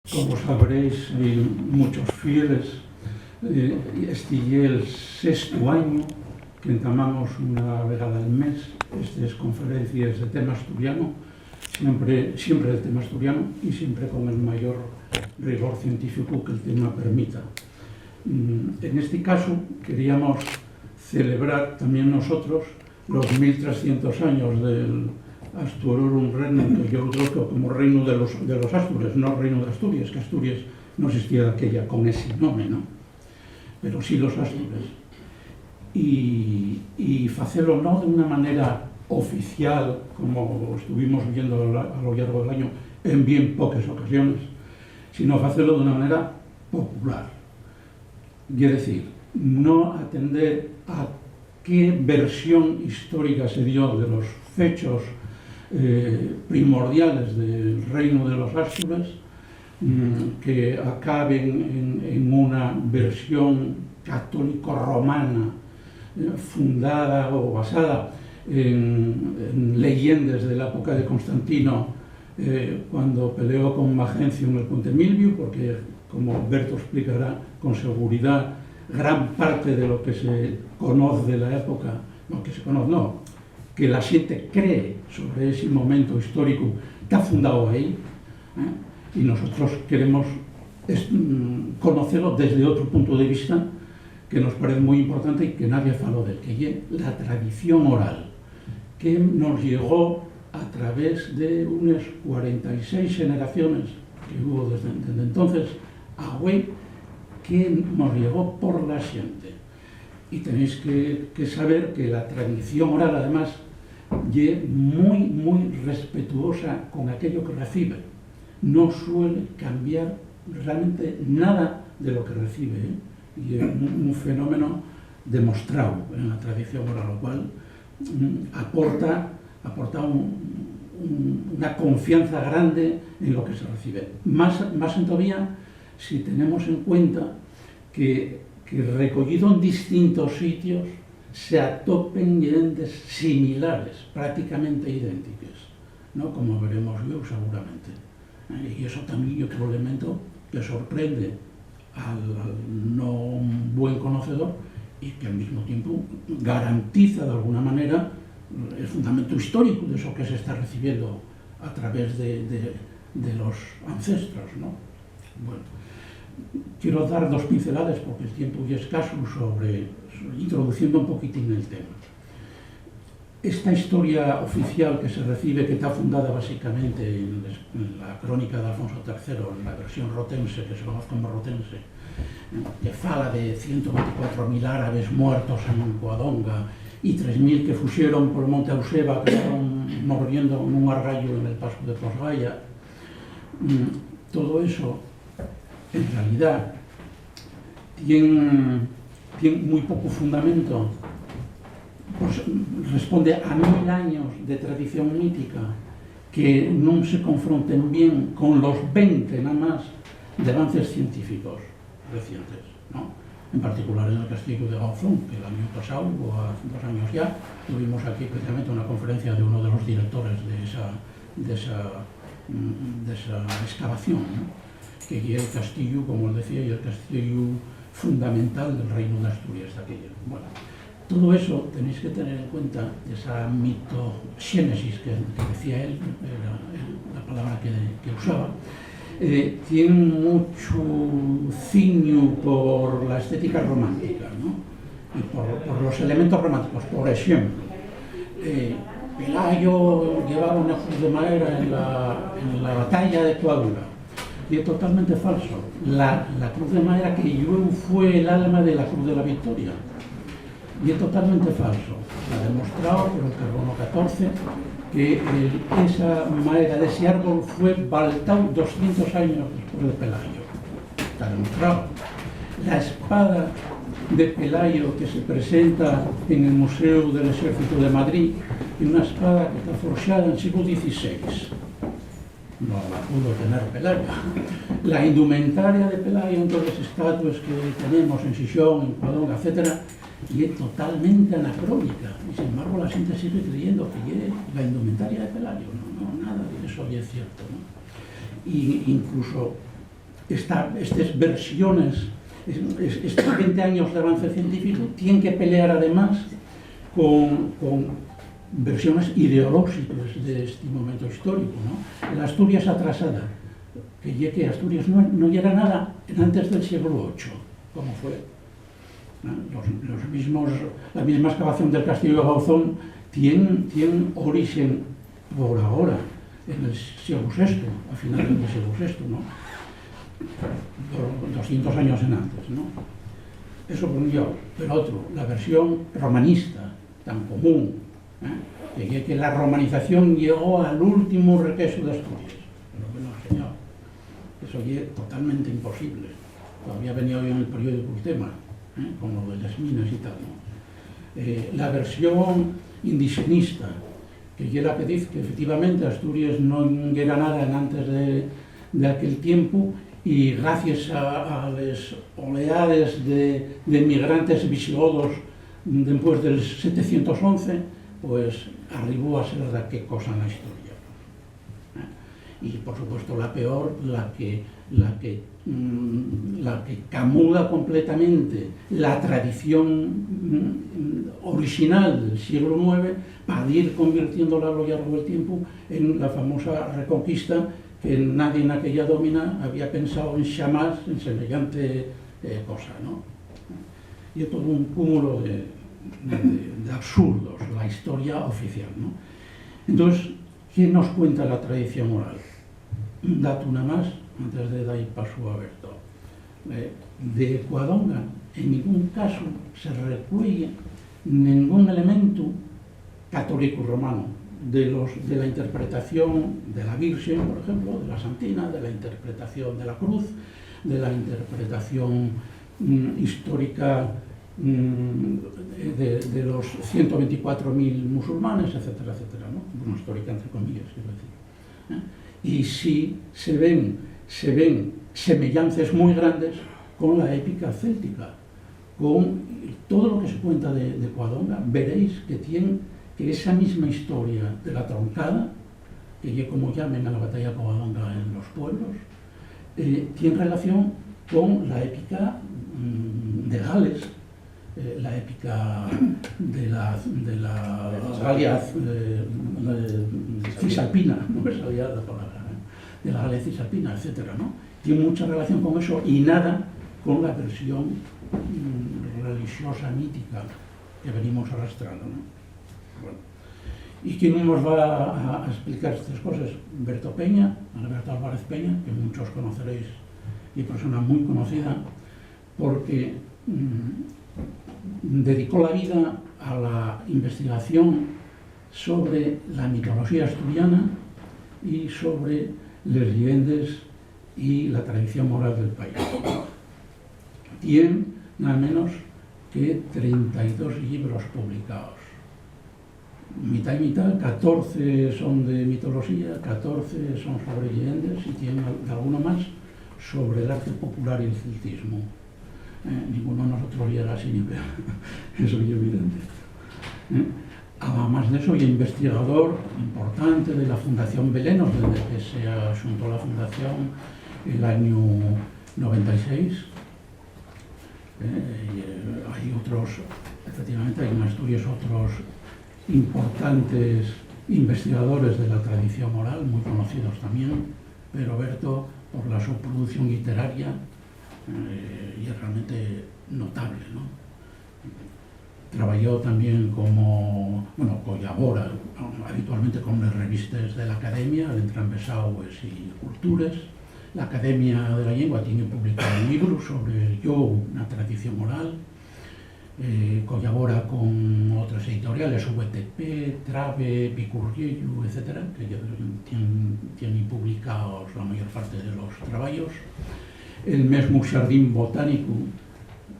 Como sabréis, hay muchos fieles. Este é el sexto año que entamamos unha vegada al mes estas conferencias de tema asturiano, siempre del tema asturiano y siempre con el mayor rigor científico que el tema permita. En este caso queríamos celebrar también nosotros los 1300 años del Asturorum Regnum, que yo creo que como reino de los Astures, no reino de Asturias, que Asturias no existía aquella con ese nombre, ¿no? Pero sí los Astures. Y facelo no de una manera oficial, como estuvimos viendo a lo largo del año en bien pocas ocasiones, sino facelo de una manera popular. Quiere decir, no atender a qué versión histórica se dio de los fechos primordiales del reino de los Astures, que acaben en una versión católico-romana fundada o basada en leyendas de la época de Constantino, cuando peleó con Magencio en el Ponte Milvio, porque, como Berto explicará con seguridad, gran parte de lo que se conoce de la época, que la gente cree sobre ese momento histórico que ha fundado ahí, y nosotros queremos conocerlo desde otro punto de vista que nos parece muy importante y que nadie faló de él, que es la tradición oral, que nos llegó a través de unas 46 generaciones que hubo desde entonces a hoy, que nos llegó por la gente. Y tenéis que saber que la tradición oral, además, es muy respetuosa con aquello que recibe. No suele cambiar realmente nada de lo que recibe, y es un fenómeno demostrado en la tradición oral, lo cual aporta una confianza grande en lo que se recibe. Más todavía si tenemos en cuenta que recogido en distintos sitios se atopen leyes similares, prácticamente idénticas, ¿no? Como veremos luego seguramente. Y eso también es otro elemento que sorprende al no buen conocedor y que al mismo tiempo garantiza de alguna manera el fundamento histórico de eso que se está recibiendo a través de los ancestros, ¿no? Bueno, quiero dar dos pinceladas porque el tiempo ya es escaso introduciendo un poquitín el tema. Esta historia oficial que se recibe, que está fundada básicamente en la crónica de Alfonso III, en la versión rotense, que se conoce como rotense, que fala de 124.000 árabes muertos en Coadonga y 3.000 que fuxeron por Monte Auseba, que estaban morriendo en un arrayo en el paso de Posgaya. Todo eso, en realidad, tiene muy poco fundamento. Pues responde a 1000 años de tradición mítica que no se confronten bien con los 20 nada más de avances científicos recientes, ¿no? En particular en el castillo de Gauzón, que el año pasado, o hace 2 años ya, tuvimos aquí precisamente una conferencia de uno de los directores de esa excavación, ¿no? Que es el castillo, como él decía, y el castillo fundamental del reino de Asturias de aquello. Bueno, todo eso tenéis que tener en cuenta, esa mitogénesis que decía él, la palabra que usaba, tiene mucho ciño por la estética romántica, ¿no? Y por los elementos románticos. Por ejemplo, Pelayo llevaba una cruz de madera en la batalla de Coadonga, y es totalmente falso. La cruz de madera que llevó fue el alma de la Cruz de la Victoria. Y es totalmente falso. Está demostrado por el carbono 14 que esa madera de ese árbol fue baltado 200 años después de Pelayo. Está demostrado. La espada de Pelayo que se presenta en el Museo del Ejército de Madrid es una espada que está forjada en el siglo XVI. No la pudo tener Pelayo. La indumentaria de Pelayo, en todas las estatuas que tenemos en Xixón, en Coadonga, etc., y es totalmente anacrónica, y sin embargo la gente sigue creyendo que es la indumentaria de Pelayo. No, nada de eso ya es cierto, ¿no? Y incluso estas versiones, estos 20 años de avance científico, tienen que pelear además con versiones ideológicas de este momento histórico, ¿no? La Asturias atrasada, que Asturias no era nada antes del siglo VIII, como fue, ¿no? La misma excavación del Castillo de Gauzón tiene origen por ahora, en el siglo VI, a finales del siglo VI, ¿no? 200 años en antes, ¿no? Eso por un lado. Pero otro, la versión romanista, tan común, ¿eh? Que la romanización llegó al último requeso de Asturias. Pero bueno, señor, eso es totalmente imposible. Todavía venía hoy en el periódico el tema, con lo de las minas y tal, ¿no? La versión indigenista, que es la que dice que efectivamente Asturias no era nada antes de aquel tiempo, y gracias a las oleadas de migrantes visigodos después del 711, pues arribó a ser la que cosa en la historia. Y por supuesto la peor, la que camula completamente la tradición original del siglo IX para ir convirtiéndola a lo largo del tiempo en la famosa Reconquista, que nadie en aquella domina había pensado en jamás en semejante cosa, ¿no? Y es todo un cúmulo de absurdos, la historia oficial, ¿no? Entonces, ¿qué nos cuenta la tradición oral? Un dato una más, antes de dar paso a Berto. De Covadonga, en ningún caso se recuella ningún elemento católico romano, de la interpretación de la Virgen, por ejemplo, de la Santina, de la interpretación de la Cruz, de la interpretación histórica de los 124.000 musulmanes, etcétera, etcétera, ¿no? Bueno, histórica entre comillas, quiero decir. Y sí se ven semejanzas muy grandes con la épica céltica, con todo lo que se cuenta de Covadonga. Veréis que tiene esa misma historia de la troncada, que es como llamen a la batalla de Covadonga en los pueblos, tiene relación con la épica de Gales, la épica de la Galia cisalpina, no me salía la palabra, de la Galia cisalpina, etcétera, ¿no? Tiene mucha relación con eso y nada con la versión religiosa mítica que venimos arrastrando, ¿no? Bueno. ¿Y quién nos va a explicar estas cosas? Berto Peña, Alberto Álvarez Peña, que muchos conoceréis, y persona muy conocida, porque dedicó la vida a la investigación sobre la mitología asturiana y sobre las leyendas y la tradición moral del país. Tiene nada menos que 32 libros publicados. Mitad y mitad, 14 son de mitología, 14 son sobre leyendas y tiene alguno más sobre el arte popular y el celtismo. Ninguno de nosotros llega así ni vea, eso es evidente. Además de eso, y investigador importante de la Fundación Belenos, desde que se asuntó la fundación el año 96. Hay otros, efectivamente, hay en Asturias otros importantes investigadores de la tradición oral, muy conocidos también, pero Berto, por la su producción literaria, y es realmente notable, ¿no? Trabajó también colabora habitualmente con las revistas de la Academia, el Entrambesaus y Cultures. La Academia de la Lengua tiene publicado un libro sobre la tradición oral. Colabora con otras editoriales, VTP, Trave, Picurriello, etc., que tienen publicados la mayor parte de los trabajos. El mismo Jardín Botánico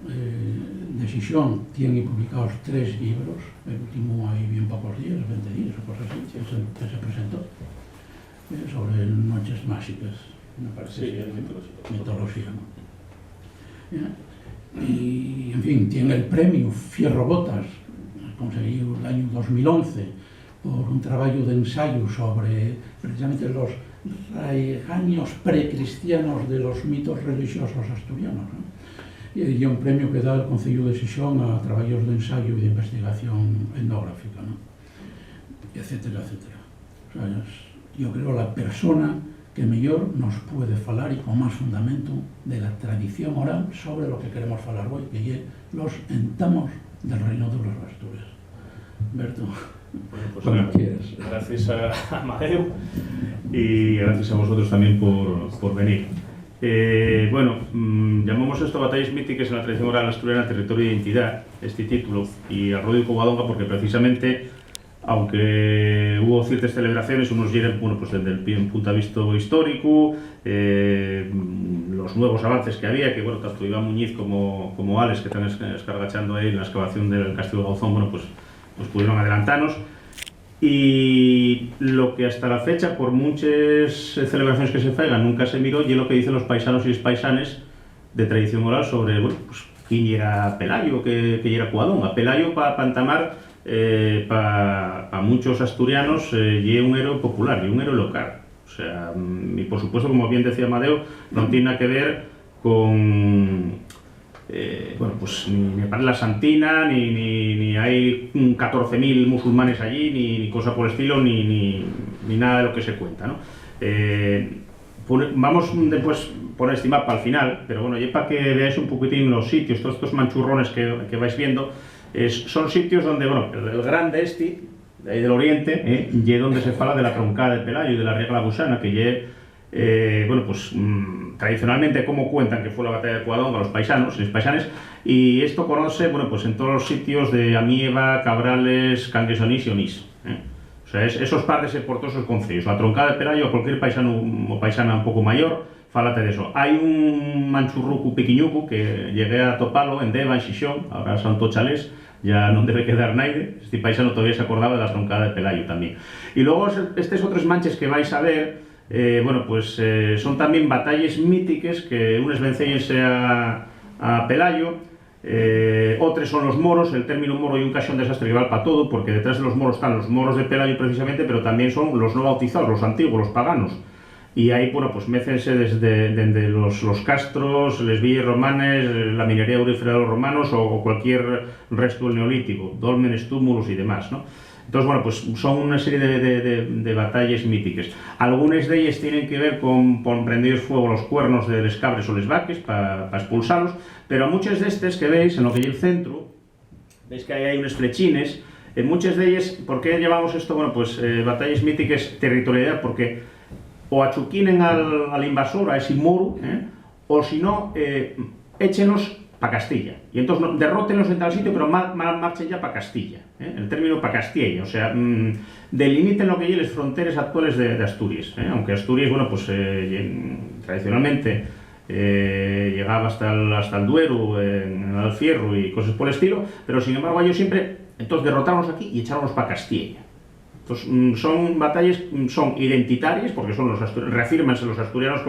de Xixón tiene publicados 3 libros, el último hay bien pocos días, 20 días o cosas así, que se presentó, sobre noches mágicas, me parece. Sí, mitología, ¿no? Y, en fin, tiene el premio Fierro Botas, conseguido el año 2011, por un trabajo de ensayo sobre precisamente raigaños precristianos de los mitos religiosos asturianos, ¿no? Y un premio que da el Concello de Xixón a traballos de ensayo e de investigación etnográfica, ¿no? Etcétera, etcétera. O sea, yo creo la persona que mellor nos puede falar y con máis fundamento de la tradición oral sobre lo que queremos falar hoy, que é los entamos del reino de los Asturias. Berto, bueno, pues como quieras. Gracias a Amadeu y gracias a vosotros también por venir. Bueno, llamamos esto Batallas míticas en la tradición oral asturiana, territorio de identidad, este título, y al Rodio Covadonga porque precisamente, aunque hubo ciertas celebraciones, unos llegan, bueno, pues desde el punto de vista histórico, los nuevos avances que había, que bueno, tanto Iván Muñiz como Alex, que están escargachando ahí en la excavación del Castillo de Gauzón, bueno, pues pudieron adelantarnos. Y lo que hasta la fecha, por muchas celebraciones que se faigan, nunca se miró, y es lo que dicen los paisanos y las paisanes de tradición oral sobre, bueno, pues quién era Pelayo, que era Covadonga. Pelayo, para entamar, para muchos asturianos, y un héroe popular, y un héroe local. O sea, y por supuesto, como bien decía Amadeu, no tiene nada que ver con... bueno, pues ni para la Santina, ni hay 14.000 musulmanes allí, ni cosa por el estilo, ni nada de lo que se cuenta, ¿no? Vamos después poner este mapa al final, pero bueno, ya para que veáis un poquitín los sitios, todos estos manchurrones que vais viendo, son sitios donde, bueno, el grande de ahí del oriente, y donde se fala de la troncada de Pelayo y de la regla gusana, que bueno, pues tradicionalmente como cuentan que fue la batalla de Covadonga, los paisanos y los paisanes, y esto conoce, bueno, pues en todos los sitios de Amieva, Cabrales, Cangues de Onís y Onís, O sea, esos partes por todos esos concellos. La troncada de Pelayo, a cualquier paisano o paisana un poco mayor, fálate de eso. Hay un manchurrucu pequeñucu que llegué a toparlo en Deva, en Xixón, ahora Santo Chalés, ya no debe quedar nadie. Este paisano todavía se acordaba de la troncada de Pelayo también. Y luego estos otros manches que vais a ver, bueno, pues son también batallas míticas que unes vencellense a Pelayo, otros son los moros. El término moro y un casión desastre que vale para todo, porque detrás de los moros están los moros de Pelayo precisamente, pero también son los no bautizados, los antiguos, los paganos. Y ahí, bueno, pues mécense desde los castros, les villas romanes, la minería aurífera de los romanos o cualquier resto del neolítico, dólmenes, túmulos y demás, ¿no? Entonces, bueno, pues son una serie de batallas míticas. Algunas de ellas tienen que ver con prender fuego los cuernos de los cabres o los vaques para expulsarlos, pero muchas de estas que veis en lo que hay el centro, veis que ahí hay unos flechines, en muchas de ellas, ¿por qué llamamos esto? Bueno, pues batallas míticas, territorialidad, porque o achuquinen al invasor, a ese moro, o si no, échenos para Castilla. Y entonces derrótenlos en tal sitio, pero marchen ya para Castilla. El término para Castilla, o sea, delimiten lo que hay las fronteras actuales de Asturias. Aunque Asturias, bueno, pues tradicionalmente llegaba hasta el Duero, en el Alfierro y cosas por el estilo, pero sin embargo ellos siempre, entonces derrotaronlos aquí y echaronlos para Castilla. Entonces, son batallas, son identitarias, porque son reafírmanse los asturianos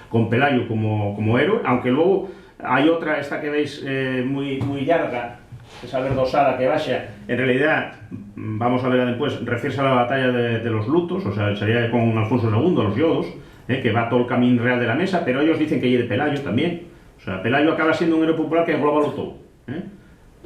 con Pelayo como héroe, aunque luego hay otra, esta que veis muy larga, esa verdosada que vaya, en realidad, vamos a verla después, refiere a la batalla de los lutos, o sea, sería con Alfonso II, los yodos, que va todo el camino real de la mesa, pero ellos dicen que hay de Pelayo también. O sea, Pelayo acaba siendo un héroe popular que engloba lo todo.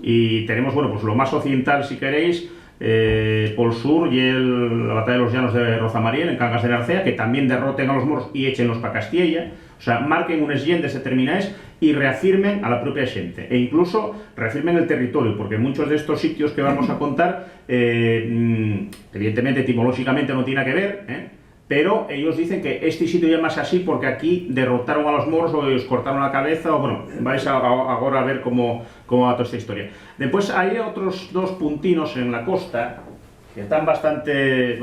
Y tenemos, bueno, pues lo más occidental, si queréis, por el sur, y la batalla de los llanos de Rozamariel, en Cangas de Narcea, que también derroten a los moros y échenlos para Castilla. O sea, marquen unas llendes determinadas y reafirmen a la propia gente, e incluso reafirmen el territorio, porque muchos de estos sitios que vamos a contar, evidentemente, etimológicamente no tiene que ver, pero ellos dicen que este sitio llamas así porque aquí derrotaron a los moros o les cortaron la cabeza, o bueno, vais ahora a ver cómo va toda esta historia. Después hay otros dos puntinos en la costa que están bastante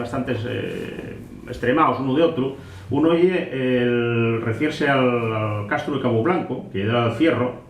extremados uno de otro. Uno refiere al castro de Cabo Blanco, que era el Fierro,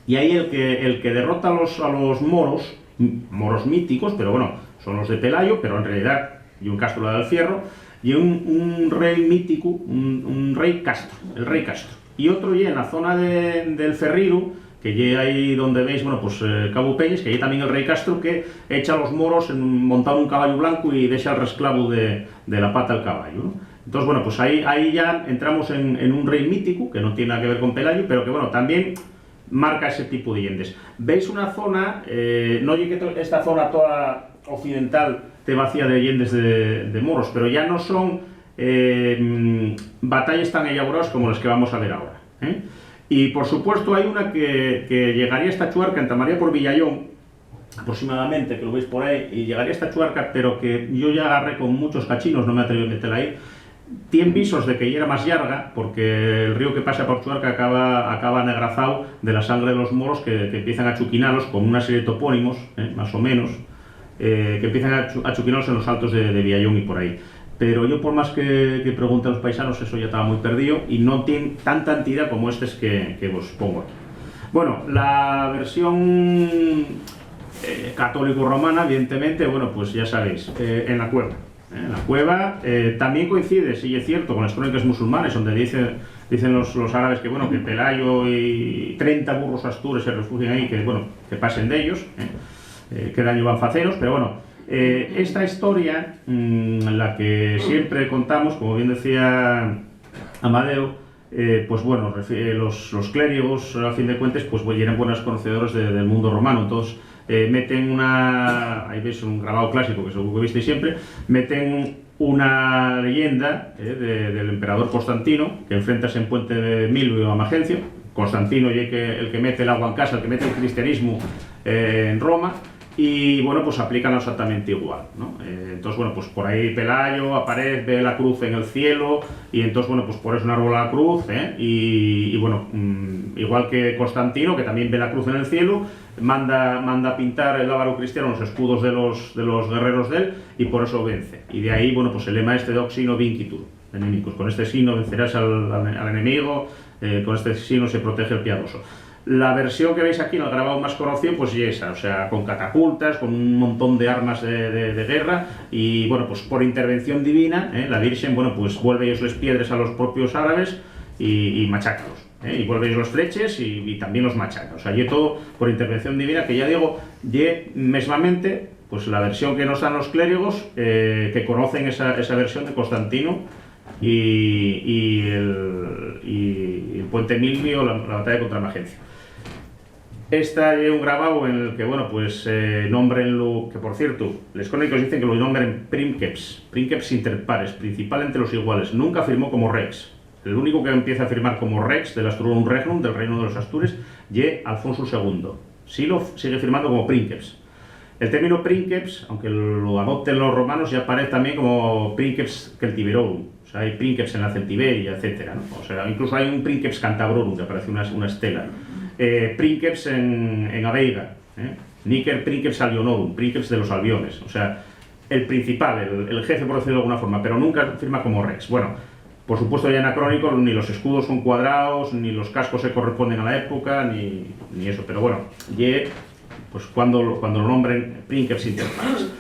y ahí el que derrota a los moros míticos, pero bueno, son los de Pelayo, pero en realidad y un castro del Fierro, y un rey mítico, un rey Castro, el rey Castro. Y otro y en la zona del Ferriro, que llega ahí donde veis, bueno, pues Cabo Peñas, que hay también el rey Castro, que echa a los moros montado un caballo blanco y deja el resclavo de la pata al caballo, ¿no? Entonces, bueno, pues ahí ya entramos en un rey mítico, que no tiene nada que ver con Pelayo, pero que, bueno, también marca ese tipo de llendes. Veis una zona, no llegue que esta zona toda occidental te vacía de llendes de moros, pero ya no son batallas tan elaboradas como las que vamos a ver ahora. Y por supuesto hay una que llegaría a esta chuarca en Tamaría por Villallón, aproximadamente, que lo veis por ahí, y llegaría a esta chuarca, pero que yo ya agarré con muchos cachinos, no me atreví a meterla ahí. Tiene visos de que ya era más larga, porque el río que pasa por Chuarca acaba negrazado de la sangre de los moros que empiezan a chuquinalos con una serie de topónimos, más o menos, que empiezan a chuquinalos en los altos de Villallón y por ahí. Pero yo, por más que pregunte a los paisanos, eso ya estaba muy perdido y no tiene tanta entidad como estos que os pongo aquí. Bueno, la versión católico-romana, evidentemente, bueno, pues ya sabéis, en la cueva. En la cueva también coincide, sí es cierto, con las crónicas musulmanes, donde dicen los árabes que, bueno, que Pelayo y 30 burros astures se refugian ahí, que, bueno, que pasen de ellos, que daño van faceros, pero bueno, esta historia, la que siempre contamos, como bien decía Amadeo, pues bueno, los clérigos, a fin de cuentas, pues eran buenos conocedores del mundo romano. Entonces meten ahí veis un grabado clásico que seguro que visteis siempre, meten una leyenda del emperador Constantino, que enfrentase en Puente de Milvio a Magencio. Constantino es el que mete el agua en casa, el que mete el cristianismo en Roma. Y bueno, pues aplican exactamente igual, ¿no? Entonces, bueno, pues por ahí Pelayo aparece, ve la cruz en el cielo, y entonces, bueno, pues por eso un árbol a la cruz, y bueno, igual que Constantino, que también ve la cruz en el cielo, manda pintar el ávaro cristiano los escudos de los guerreros de él, y por eso vence. Y de ahí, bueno, pues el lema este doc sino vincitur, enemigos. Con este signo vencerás al enemigo, con este signo se protege el piadoso. La versión que veis aquí en el grabado más conocido, pues es esa, o sea, con catapultas, con un montón de armas de guerra, y bueno, pues por intervención divina, la Virgen, bueno, pues vuelve ellos les piedras a los propios árabes y machácalos, y vuelve ellos los fleches y también los machaca, o sea, y todo por intervención divina, que ya digo, mesmamente, pues la versión que nos dan los clérigos, que conocen esa versión de Constantino, y el Puente Milvio, la batalla contra Magencio. Esta es un grabado en el que, bueno, pues nombrenlo, que por cierto, los crónicos dicen que lo nombren princeps inter pares, principal entre los iguales. Nunca firmó como rex. El único que empieza a firmar como rex del Asturum Regnum, del reino de los Astures, es Alfonso II. Silo sigue firmando como princeps. El término princeps, aunque lo adopten los romanos, ya aparece también como princeps celtiberorum. O sea, hay princeps en la Celtiberia, etc., ¿no? O sea, incluso hay un princeps cantabrorum, que aparece una estela. Princeps en Aveiga, Níker princeps alionorum, princeps de los albiones, o sea, el principal, el jefe, por decirlo de alguna forma, pero nunca firma como rex. Bueno, por supuesto ya anacrónico, ni los escudos son cuadrados, ni los cascos se corresponden a la época, ni eso, pero bueno, pues cuando lo nombren princeps inter pares.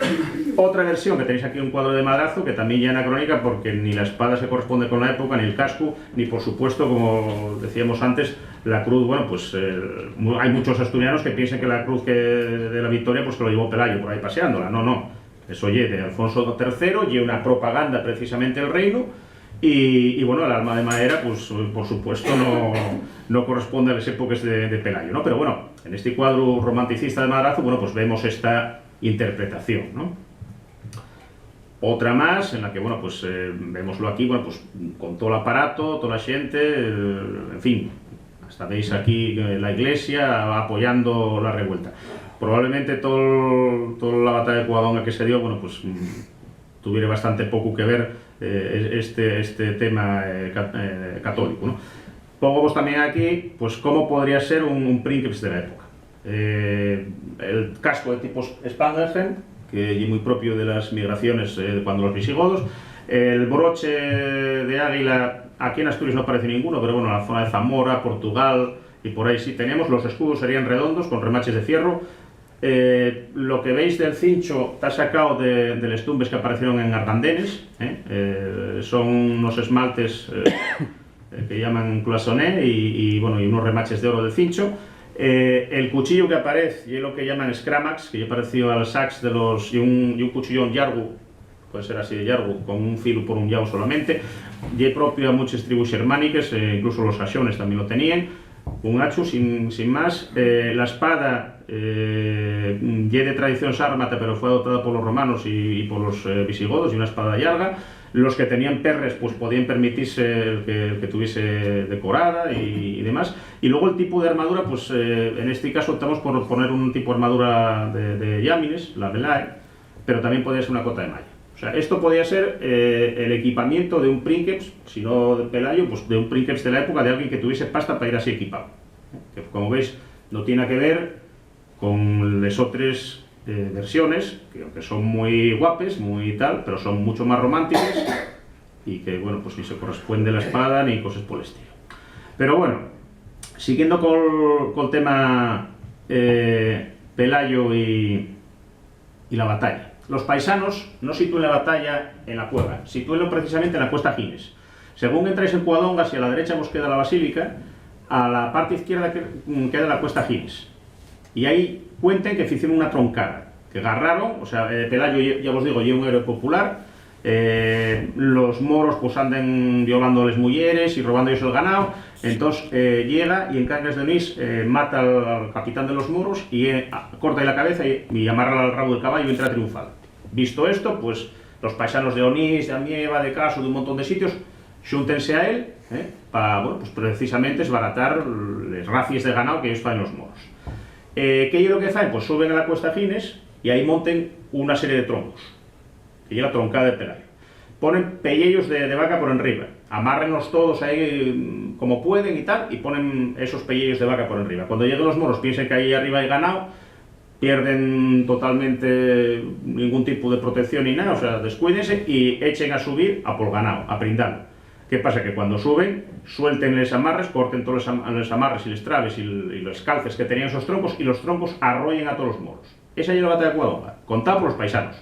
Otra versión, que tenéis aquí un cuadro de madrazo, que también ya anacrónica, porque ni la espada se corresponde con la época, ni el casco, ni por supuesto, como decíamos antes, la cruz. Bueno, pues hay muchos asturianos que piensan que la cruz de la Victoria, pues que lo llevó Pelayo por ahí paseándola. No, eso de Alfonso III, y una propaganda precisamente del reino, y bueno, el alma de madera, pues por supuesto no corresponde a las épocas de Pelayo, ¿no? Pero bueno, en este cuadro romanticista de madrazo, bueno, pues vemos esta interpretación, ¿no? Otra más, en la que, bueno, pues vémoslo aquí, bueno, pues con todo el aparato, toda la gente, en fin, hasta veis aquí la iglesia apoyando la revuelta. Probablemente toda la batalla de Covadonga que se dio, bueno, pues tuviera bastante poco que ver este tema católico, ¿no? Pongo también aquí, pues cómo podría ser un princeps de la época. El casco de tipo Spangenheim, que es muy propio de las migraciones cuando los visigodos. El broche de águila, aquí en Asturias no aparece ninguno, pero bueno, en la zona de Zamora, Portugal y por ahí sí tenemos. Los escudos serían redondos con remaches de fierro. Lo que veis del cincho está sacado de los tumbes que aparecieron en Argandenes, son unos esmaltes que llaman cloisonné y unos remaches de oro del cincho. El cuchillo que aparece y es lo que llaman scramax, que ya pareció al sax y un cuchillón yargu, puede ser así de largo, con un filo por un lado solamente, y propio a muchas tribus germánicas, incluso los saxones también lo tenían, un hachu sin más. La espada de tradición sármata, pero fue adoptada por los romanos y por los visigodos, y una espada larga. Los que tenían perres pues podían permitirse el que tuviese decorada y demás. Y luego el tipo de armadura, pues en este caso optamos por poner un tipo de armadura de llámines, la velae, pero también podía ser una cota de malla. O sea, esto podía ser el equipamiento de un princeps, si no de Pelayo, pues de un princeps de la época, de alguien que tuviese pasta para ir así equipado. Que como veis, no tiene que ver con las otras versiones, que aunque son muy guapes, muy tal, pero son mucho más románticas y que, bueno, pues ni se corresponde la espada ni cosas por el estilo. Pero bueno, siguiendo con el tema Pelayo y la batalla. Los paisanos no sitúen la batalla en la cueva, sitúenlo precisamente en la cuesta Gines. Según entráis en Cuadonga, hacia la derecha os queda la basílica, a la parte izquierda queda la cuesta Gines. Y ahí cuenten que hicieron una troncada, que agarraron, o sea, Pelayo, ya os digo, lleva un héroe popular, los moros pues andan violando a las mujeres y robando ellos el ganado, entonces llega y en Cangas de Onís mata al capitán de los moros y corta la cabeza y amarra al rabo del caballo y entra triunfal. Visto esto, pues los paisanos de Onís, de Amieva, de Caso, de un montón de sitios, xúntense a él para, bueno, pues precisamente esbaratar las racies de ganado que ellos fan los moros. ¿Qué es lo que hacen? Pues suben a la cuesta Gines y ahí monten una serie de troncos, que lleva troncada de Pelayo. Ponen pellejos de vaca por arriba, amárrenlos todos ahí como pueden y tal, y ponen esos pellejos de vaca por arriba. Cuando lleguen los moros piensen que ahí arriba hay ganado, pierden totalmente ningún tipo de protección ni nada, o sea, descuídense y echen a subir a por ganado, a prindarlo. ¿Qué pasa? Que cuando suben, suelten les amarres, corten todos los amarres y les traves y los calces que tenían esos troncos, y los troncos arrollen a todos los moros. Esa es la batalla de Cuadonga, contada por los paisanos.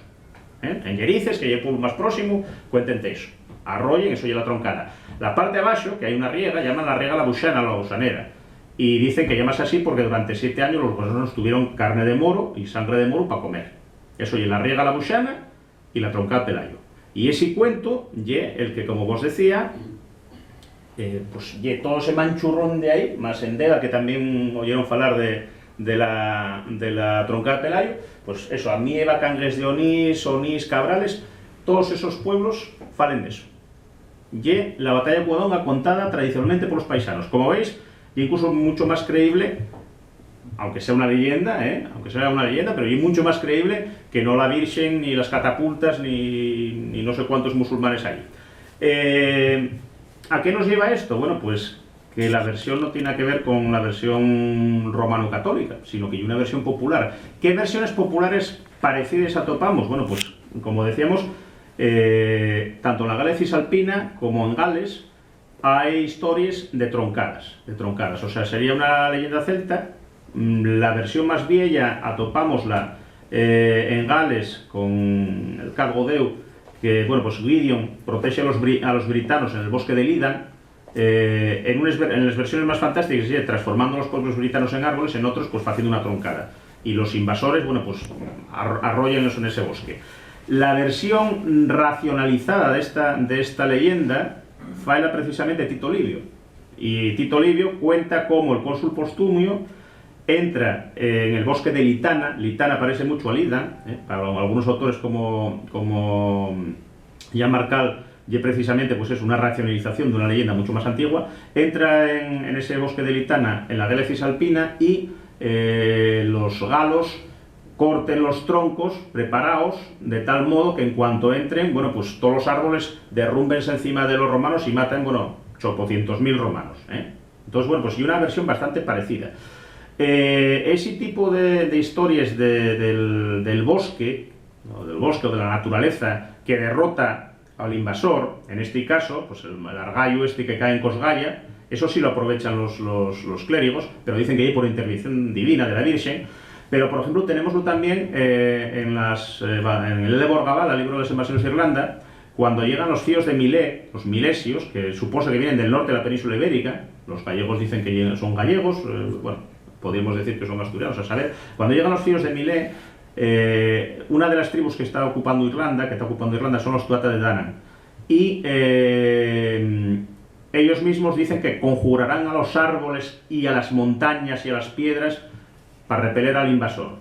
En Llerices, que es el pueblo más próximo, cuéntente eso. Arrollen, eso ya la troncada. La parte de abajo, que hay una riega, llaman la riega la buxana, la busanera. Y dicen que llamas así porque durante 7 años los gusanos tuvieron carne de moro y sangre de moro para comer. Eso es la riega la buxana y la troncada Pelayo. Y ese cuento, el que, como vos decía, pues todo ese manchurrón de ahí, más Endega, que también oyeron hablar de la troncada Pelayo, pues eso, Amieva, Cangas de Onís, Cabrales, todos esos pueblos falen de eso. Y la batalla de Cuadonga contada tradicionalmente por los paisanos. Como veis, y incluso mucho más creíble, aunque sea una leyenda, pero es mucho más creíble que no la Virgen, ni las catapultas, ni no sé cuántos musulmanes hay. ¿A qué nos lleva esto? Bueno, pues que la versión no tiene que ver con la versión romano-católica, sino que hay una versión popular. ¿Qué versiones populares parecidas atopamos? Bueno, pues como decíamos, tanto en la Galia Cisalpina como en Gales hay historias de troncadas. O sea, sería una leyenda celta. La versión más vieja atopámosla en Gales con el Cargodeu, que, bueno, pues Gideon protege a los britanos en el bosque de Lidan. En las versiones más fantásticas, transformando los pueblos britanos en árboles, en otros pues haciendo una troncada. Y los invasores, bueno, pues arrollenlos en ese bosque. La versión racionalizada de esta leyenda faila precisamente Tito Livio. Y Tito Livio cuenta cómo el cónsul Postumio entra en el bosque de Litana. Litana parece mucho a Lidan, para algunos autores como Jean Marcal, y precisamente pues es una racionalización de una leyenda mucho más antigua. Entra en ese bosque de Litana, en la Galia Cisalpina, y los galos corten los troncos preparados de tal modo que en cuanto entren, bueno, pues todos los árboles derrúmbense encima de los romanos y maten, bueno, 800.000 romanos. Entonces, bueno, pues y una versión bastante parecida. Ese tipo de historias del bosque, o de la naturaleza, que derrota al invasor, en este caso, pues el argallo que cae en Cosgalla, eso sí lo aprovechan los clérigos, pero dicen que hay por intervención divina de la Virgen. Pero, por ejemplo, tenemoslo también en el de Borgabal, el libro de las invasiones de Irlanda, cuando llegan los fíos de Milé, los milesios, que supone que vienen del norte de la península ibérica. Los gallegos dicen que son gallegos, bueno, podríamos decir que son asturianos, a saber. Cuando llegan los fíos de Milé, Una de las tribus que está ocupando Irlanda, son los Tuatha de Danann. Y ellos mismos dicen que conjurarán a los árboles y a las montañas y a las piedras para repeler al invasor.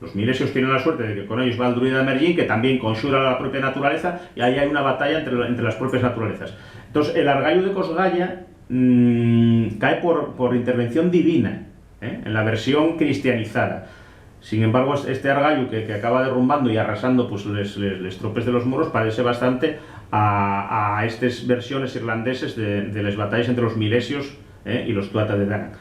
Los milesios tienen la suerte de que con ellos va el druida de Merlín, que también conjura la propia naturaleza, y ahí hay una batalla entre las propias naturalezas. Entonces, el Argallo de Cosgalla cae por intervención divina, en la versión cristianizada. Sin embargo, este Argallo que acaba derrumbando y arrasando pues, les tropes de los moros parece bastante a estas versiones irlandeses de las batallas entre los milesios y los Tuatha de Danann.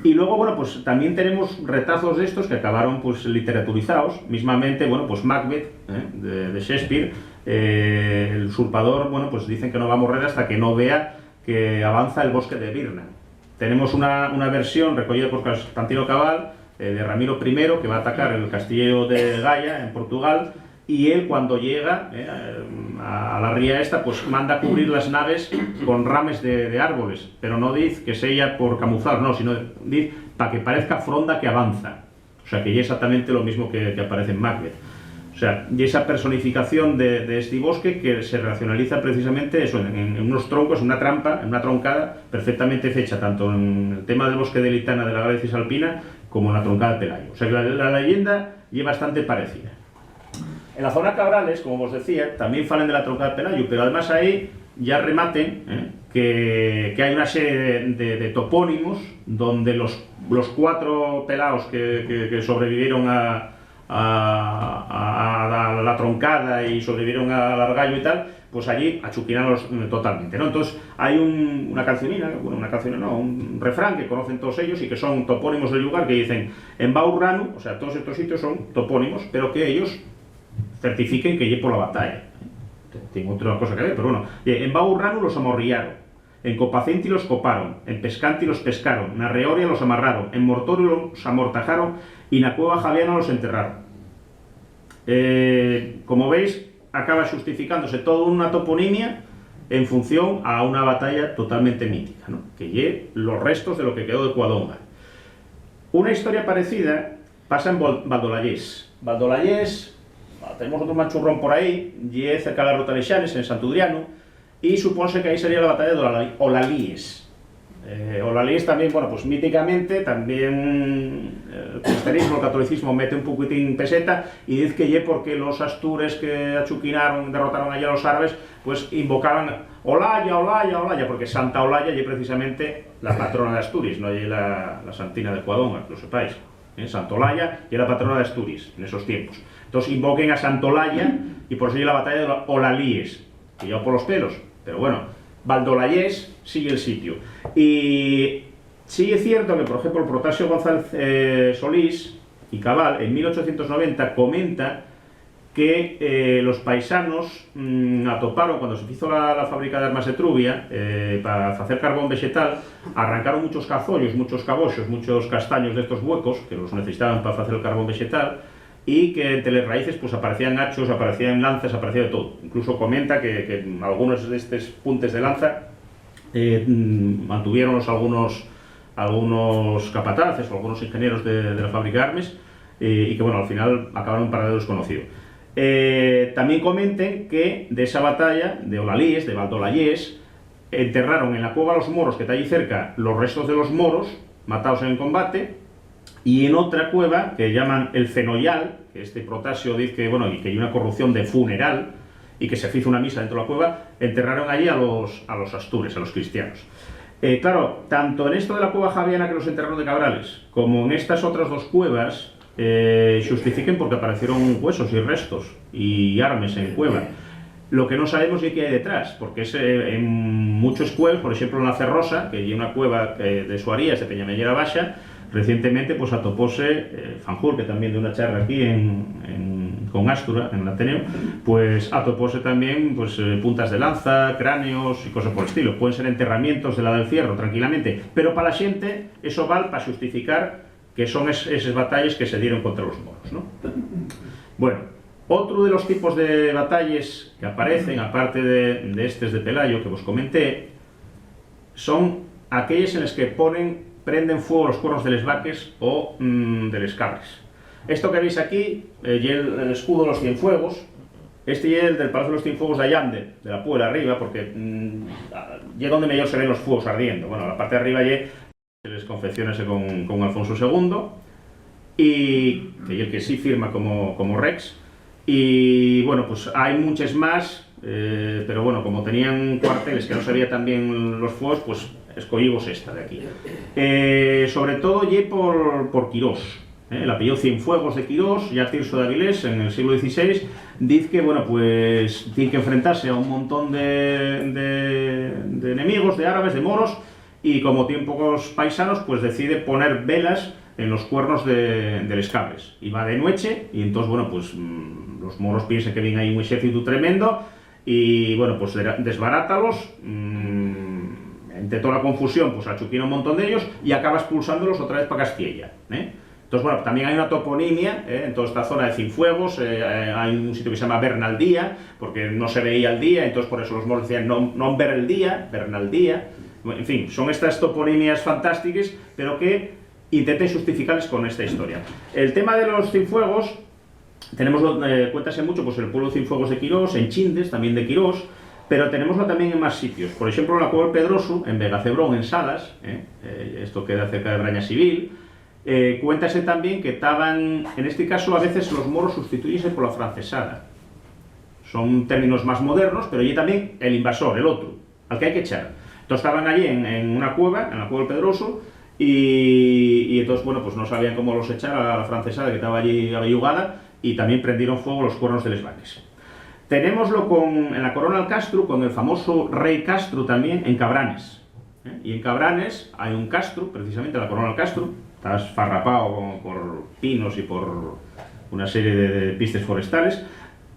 Y luego, bueno, pues también tenemos retazos de estos que acabaron pues literaturizados, mismamente, bueno, pues Macbeth, de Shakespeare, el usurpador, bueno, pues dicen que no va a morir hasta que no vea que avanza el bosque de Birna. Tenemos una versión recogida por Constantino Cabal, de Ramiro I, que va a atacar el castillo de Gaia, en Portugal, y él cuando llega a la ría esta, pues manda cubrir las naves con rames de árboles, pero no dice que sea por camuflar, no, sino dice para que parezca fronda que avanza. O sea, que es exactamente lo mismo que aparece en Macbeth. O sea, y esa personificación de este bosque que se racionaliza precisamente eso, en unos troncos, en una trampa, en una troncada perfectamente fecha, tanto en el tema del bosque de Litana de la Galia Cisalpina como en la troncada de Pelayo. O sea que la leyenda es bastante parecida. En la zona Cabrales, como os decía, también falan de la troncada de Pelayo, pero además ahí ya rematen que hay una serie de topónimos donde los 4 pelaos que sobrevivieron a la troncada y sobrevivieron al Argallo y tal, pues allí achuquinanos totalmente, ¿no? Entonces hay una un refrán que conocen todos ellos y que son topónimos del lugar que dicen en Baurranu, o sea, todos estos sitios son topónimos, pero que ellos certifiquen que llevo la batalla. Tengo otra cosa que ver, pero bueno, en Baurranu los amorriaron, en Copacenti los coparon, en Pescanti los pescaron, na Reoria los amarraron, en Mortorio los amortajaron y na Cueva Javiana los enterraron. Como veis, acaba justificándose toda una toponimia en función a una batalla totalmente mítica, ¿no? Que lle los restos de lo que quedó de Cuadonga. Una historia parecida pasa en Valdolayés. Valdolayés, tenemos otro machurrón por ahí, lle cerca de la Ruta de Xanes, en Santudriano, y supónse que ahí sería la batalla de Olalíes. Olalíes también, bueno, pues míticamente, también el cristianismo, el catolicismo mete un poquitín peseta y dice que lle porque los astures que achuquinaron, derrotaron allá a los árabes, pues invocaban Olaya, Olaya, Olaya, porque Santa Olaya lle precisamente la patrona de Asturias, no lle la santina de Cuadonga, que lo sepáis. Santa Olaya lle la patrona de Asturias en esos tiempos. Entonces invoquen a Santa Olaya y por eso lle la batalla de Olalíes, que lleva por los pelos, pero bueno. Valdolayés sigue el sitio. Y sí es cierto que, por ejemplo, el Protasio González Solís y Cabal, en 1890, comenta que los paisanos atoparon, cuando se hizo la fábrica de armas de Trubia, para hacer carbón vegetal, arrancaron muchos cazollos, muchos cabochos, muchos castaños de estos huecos, que los necesitaban para hacer el carbón vegetal, y que entre las raíces pues aparecían hachos, aparecían lanzas, aparecía de todo. Incluso comenta que algunos de estos puntes de lanza mantuvieron algunos capataces o algunos ingenieros de la fábrica de armas y que bueno, al final acabaron en paradero desconocido. También comenten que de esa batalla de Olalíes, de Valdolayés, enterraron en la cueva los moros que está allí cerca los restos de los moros matados en el combate. Y en otra cueva, que llaman el Fenoyal, que este Protasio dice que, bueno, y que hay una corrupción de funeral, y que se hizo una misa dentro de la cueva, enterraron allí a los astures, a los cristianos. Claro, tanto en esto de la cueva javiana que los enterraron de Cabrales, como en estas otras 2 cuevas, justifiquen porque aparecieron huesos y restos, y armes en cueva. Lo que no sabemos es qué hay detrás, porque es, en muchos cuevas, por ejemplo en la Cerrosa, que hay una cueva de Suarías, de Peñamellera Baixa, recientemente pues atopóse Fanjul, que también de una charla aquí con Astura, en el Ateneo, pues atopóse también pues, puntas de lanza, cráneos y cosas por el estilo. Pueden ser enterramientos de la del Fierro, tranquilamente, pero para la xente eso vale para justificar que son esas batallas que se dieron contra los moros, ¿no? Bueno, otro de los tipos de batallas que aparecen, aparte de estos de Pelayo que os comenté, son aquellas en las que prenden fuego los cuernos de les vaques o de les cabres. Esto que veis aquí, y el escudo de los Cienfuegos, este y el del Palacio de los Cienfuegos de Allande, de la Puebla arriba, porque y donde mejor se ven los fuegos ardiendo. Bueno, la parte de arriba y se les confecciona con Alfonso II, y que el que sí firma como Rex. Y bueno, pues hay muchas más, pero bueno, como tenían cuarteles que no se veía tan bien los fuegos, pues escogimos esta de aquí. Sobre todo y por Quirós. El apellido Cienfuegos de Quirós, ya Tirso de Avilés, en el siglo XVI, dice que, bueno, pues tiene que enfrentarse a un montón de enemigos, de árabes, de moros, y como tiene pocos paisanos, pues decide poner velas en los cuernos del Escabres. Y va de noche, y entonces, bueno, pues los moros piensan que viene ahí un ejército tremendo, y bueno, pues desbarátalos, entre toda la confusión, pues achuquina un montón de ellos, y acaba expulsándolos otra vez para Castilla, Entonces, bueno, también hay una toponimia en toda esta zona de Cienfuegos, hay un sitio que se llama Bernaldía, porque no se veía el día, entonces por eso los moros decían no ver el día, Bernaldía. En fin, son estas toponimias fantásticas, pero que intenten justificarles con esta historia. El tema de los Cienfuegos, tenemos, cuéntase mucho, pues el pueblo de Cienfuegos de Quirós, en Chindes, también de Quirós, pero tenemoslo también en más sitios. Por ejemplo, en la Cueva del Pedroso, en Vegacebrón, en Salas, esto queda cerca de Braña Civil. Cuéntase también que estaban, en este caso a veces los moros sustituyense por la francesada. Son términos más modernos, pero allí también el invasor, el otro, al que hay que echar. Entonces estaban allí en una cueva, en la Cueva del Pedroso, y entonces, bueno, pues no sabían cómo los echar a la francesada que estaba allí abellugada, y también prendieron fuego los cuernos de les vaques. Tenémoslo en la Corona del Castro, con el famoso rey Castro también, en Cabranes. Y en Cabranes hay un castro, precisamente la Corona del Castro, está esfarrapado por pinos y por una serie de pistes forestales.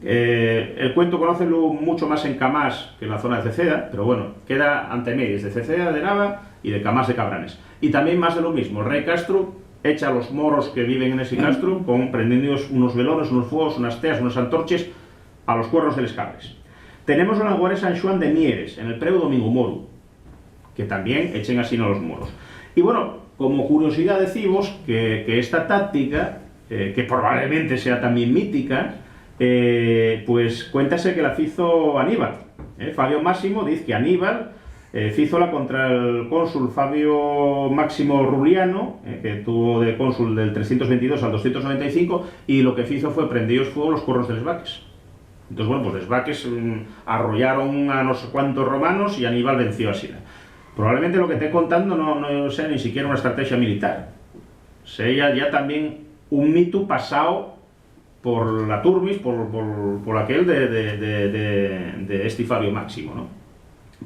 El cuento conócelo mucho más en Camás que en la zona de Ceceda, pero bueno, queda ante medias de Ceceda de Nava y de Camás de Cabranes. Y también más de lo mismo, el rey Castro echa a los moros que viven en ese castro con prendidos unos velones, unos fuegos, unas teas, unas antorches a los cuernos del Escabres. Tenemos en la Guardia San Juan de Mieres, en el preu Domingo Moro, que también echen así a los moros. Y bueno, como curiosidad decimos que esta táctica, que probablemente sea también mítica, pues cuéntase que la hizo Aníbal. Fabio Máximo dice que Aníbal hízola contra el cónsul Fabio Máximo Ruliano, que tuvo de cónsul del 322 al 295, y lo que hizo fue prendidos fuego los cuernos de les vaques. Entonces, bueno, pues les vaques arrollaron a no sé cuántos romanos y Aníbal venció a Sila. Probablemente lo que te he contando no sea ni siquiera una estrategia militar, sea ya también un mito pasado por la Turbis, por aquel de este Fabio Máximo, ¿no?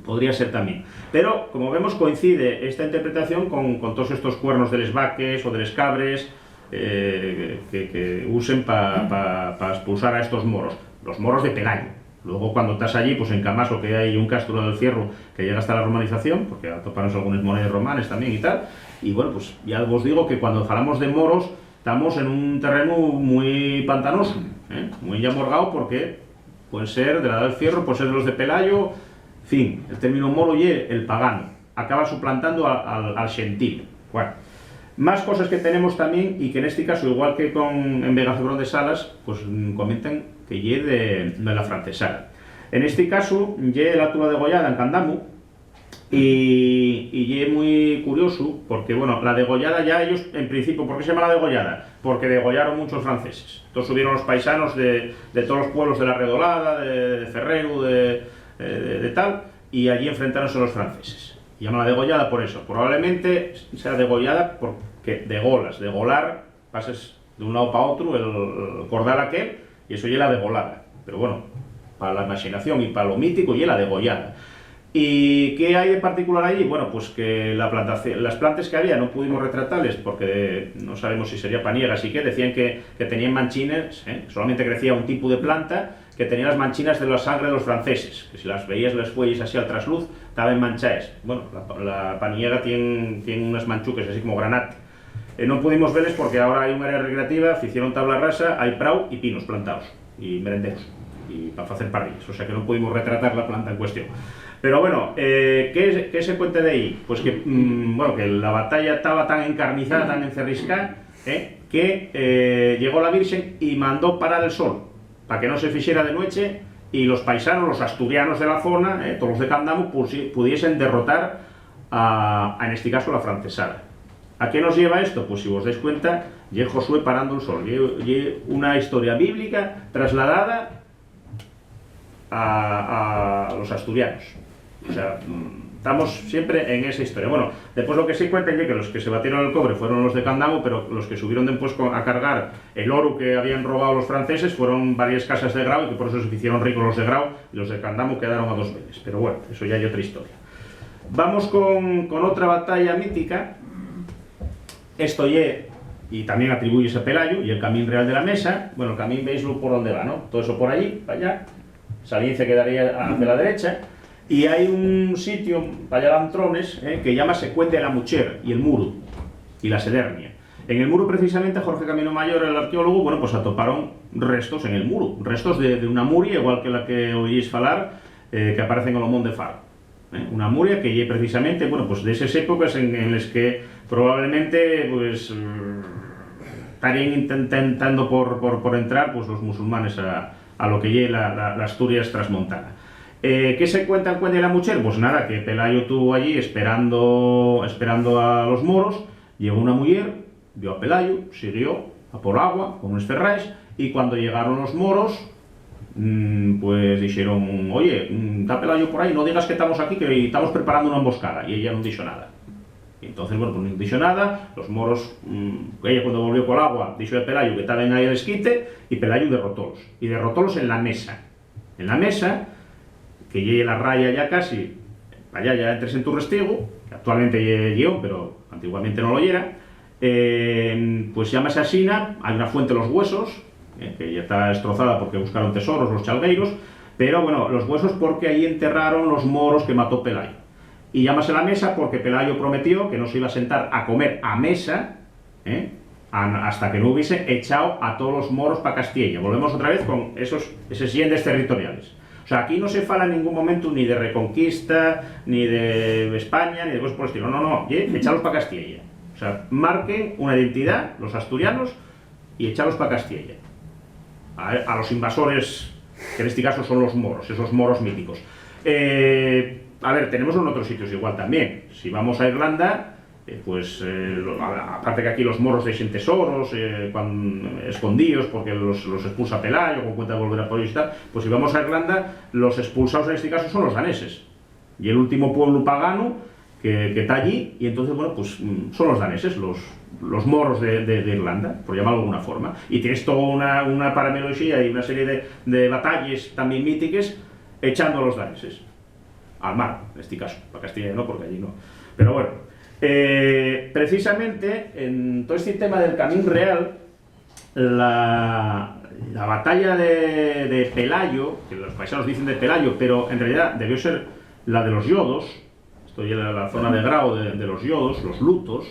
Podría ser también. Pero, como vemos, coincide esta interpretación con todos estos cuernos de les vaques o de les cabres que usen para expulsar a estos moros, los moros de Pelayo. Luego, cuando estás allí, pues en Camás lo que hay un castro del Fierro que llega hasta la romanización, porque toparon algunas monedas romanas también y tal. Y bueno, pues ya os digo que cuando hablamos de moros, estamos en un terreno muy pantanoso, muy amorgado, porque puede ser de la Edad del Fierro, puede ser de los de Pelayo, en fin, el término moro y el pagano, acaba suplantando al gentil. Bueno, más cosas que tenemos también, y que en este caso, igual que en Vegacebrón de Salas, pues comentan que lle de la francesada. En este caso, lle la tua degollada en Candamu, y lle muy curioso, porque bueno, la degollada ya ellos, en principio, ¿por qué se llama la degollada? Porque degollaron muchos franceses. Entonces subieron los paisanos de todos los pueblos de la Redolada, de Ferrero, de tal, y allí enfrentaronse a los franceses. Y llaman la degollada por eso. Probablemente sea degollada porque degolar, pases de un lado para otro el cordal aquel, y eso ya la degolada. Pero bueno, para la imaginación y para lo mítico ya la degollada. ¿Y qué hay de particular allí? Bueno, pues que las plantas que había no pudimos retratarles porque no sabemos si sería paniegas y qué, decían que tenían manchines, solamente crecía un tipo de planta que tenía las manchinas de la sangre de los franceses, que si las veías las fuelles así al trasluz, estaban manchadas. Bueno, la paniega tiene unas manchuques así como granate. No pudimos verles porque ahora hay un área recreativa, hicieron tabla rasa, hay prau y pinos plantados, y merenderos, y para hacer parrillas, o sea que no pudimos retratar la planta en cuestión. Pero bueno, ¿qué se cuenta de ahí? Pues que, bueno, que la batalla estaba tan encarnizada, tan encerriscada, que llegó la Virgen y mandó parar el sol, para que no se fixera de noche y los paisanos, los asturianos de la zona, todos los de Candamo, pudiesen derrotar en este caso, la francesada. ¿A qué nos lleva esto? Pues si os dais cuenta, y Josué parando el sol, y una historia bíblica trasladada a los asturianos. O sea, estamos siempre en esa historia. Bueno, después lo que sí cuentan es que los que se batieron el cobre fueron los de Candamo, pero los que subieron después a cargar el oro que habían robado los franceses fueron varias casas de Grau, y que por eso se hicieron ricos los de Grau, y los de Candamo quedaron a dos veces. Pero bueno, eso ya hay otra historia. Vamos con otra batalla mítica. Esto y también atribuye a Pelayo, y el camín real de la Mesa. Bueno, el camín veislo por dónde va, ¿no? Todo eso por allí, para allá. Saliencia quedaría hacia la derecha. Y hay un sitio, para allá Lantrones, que llama Secuente de la Mucher, y el Muro, y la Sedernia. En el Muro, precisamente, Jorge Camino Mayor, el arqueólogo, bueno, pues atoparon restos en el Muro. Restos de una muria, igual que la que oís falar, que aparece en el Mont de Faro. Una muria que precisamente, bueno, pues de esas épocas en las que probablemente, pues, estarían intentando por entrar, pues, los musulmanes a lo que la Asturias transmontana. ¿Qué se cuenta en Cuente de la Mucher? Pues nada, que Pelayo estuvo allí esperando a los moros, llegó una mujer, vio a Pelayo, siguió a por agua con unos ferraes, y cuando llegaron los moros, pues dijeron, oye, está Pelayo por ahí, no digas que estamos aquí, que estamos preparando una emboscada, y ella no dijo nada. Y entonces, bueno, pues no dijo nada, los moros, ella cuando volvió con el agua, dijo a Pelayo que estaban ahí al esquite, y Pelayo derrotólos en la mesa. En la mesa, que llegue la raya ya casi, allá ya entres en tu restigo, que actualmente llevo, pero antiguamente no lo era, pues llámase Asina, hay una fuente de los huesos, que ya está destrozada porque buscaron tesoros los chalgueiros, pero bueno, los huesos porque ahí enterraron los moros que mató Pelayo. Y llámase la mesa porque Pelayo prometió que no se iba a sentar a comer a mesa, hasta que no hubiese echado a todos los moros para Castilla. Volvemos otra vez con esos yendes territoriales. O sea, aquí no se fala en ningún momento ni de reconquista, ni de España, ni de cosas por el estilo. No, echarlos para Castilla. O sea, marquen una identidad, los asturianos, y echarlos para Castilla. A los invasores, que en este caso son los moros, esos moros míticos. A ver, tenemos en otros sitios igual también. Si vamos a Irlanda, pues aparte que aquí los moros dejan tesoros escondidos porque los expulsa Pelayo con cuenta de volver a por ellos y tal, pues si vamos a Irlanda, los expulsados en este caso son los daneses, y el último pueblo pagano que está allí, y entonces, bueno, pues son los daneses, los moros de Irlanda, por llamarlo de alguna forma, y tienes toda una paramelogía y una serie de batallas también míticas echando a los daneses al mar, en este caso, para Castilla no, porque allí no, pero bueno. Precisamente en todo este tema del camín real, la batalla de Pelayo, que los paisanos dicen de Pelayo, pero en realidad debió ser la de los Yodos, estoy en la zona de Grau de los Yodos, los lutos,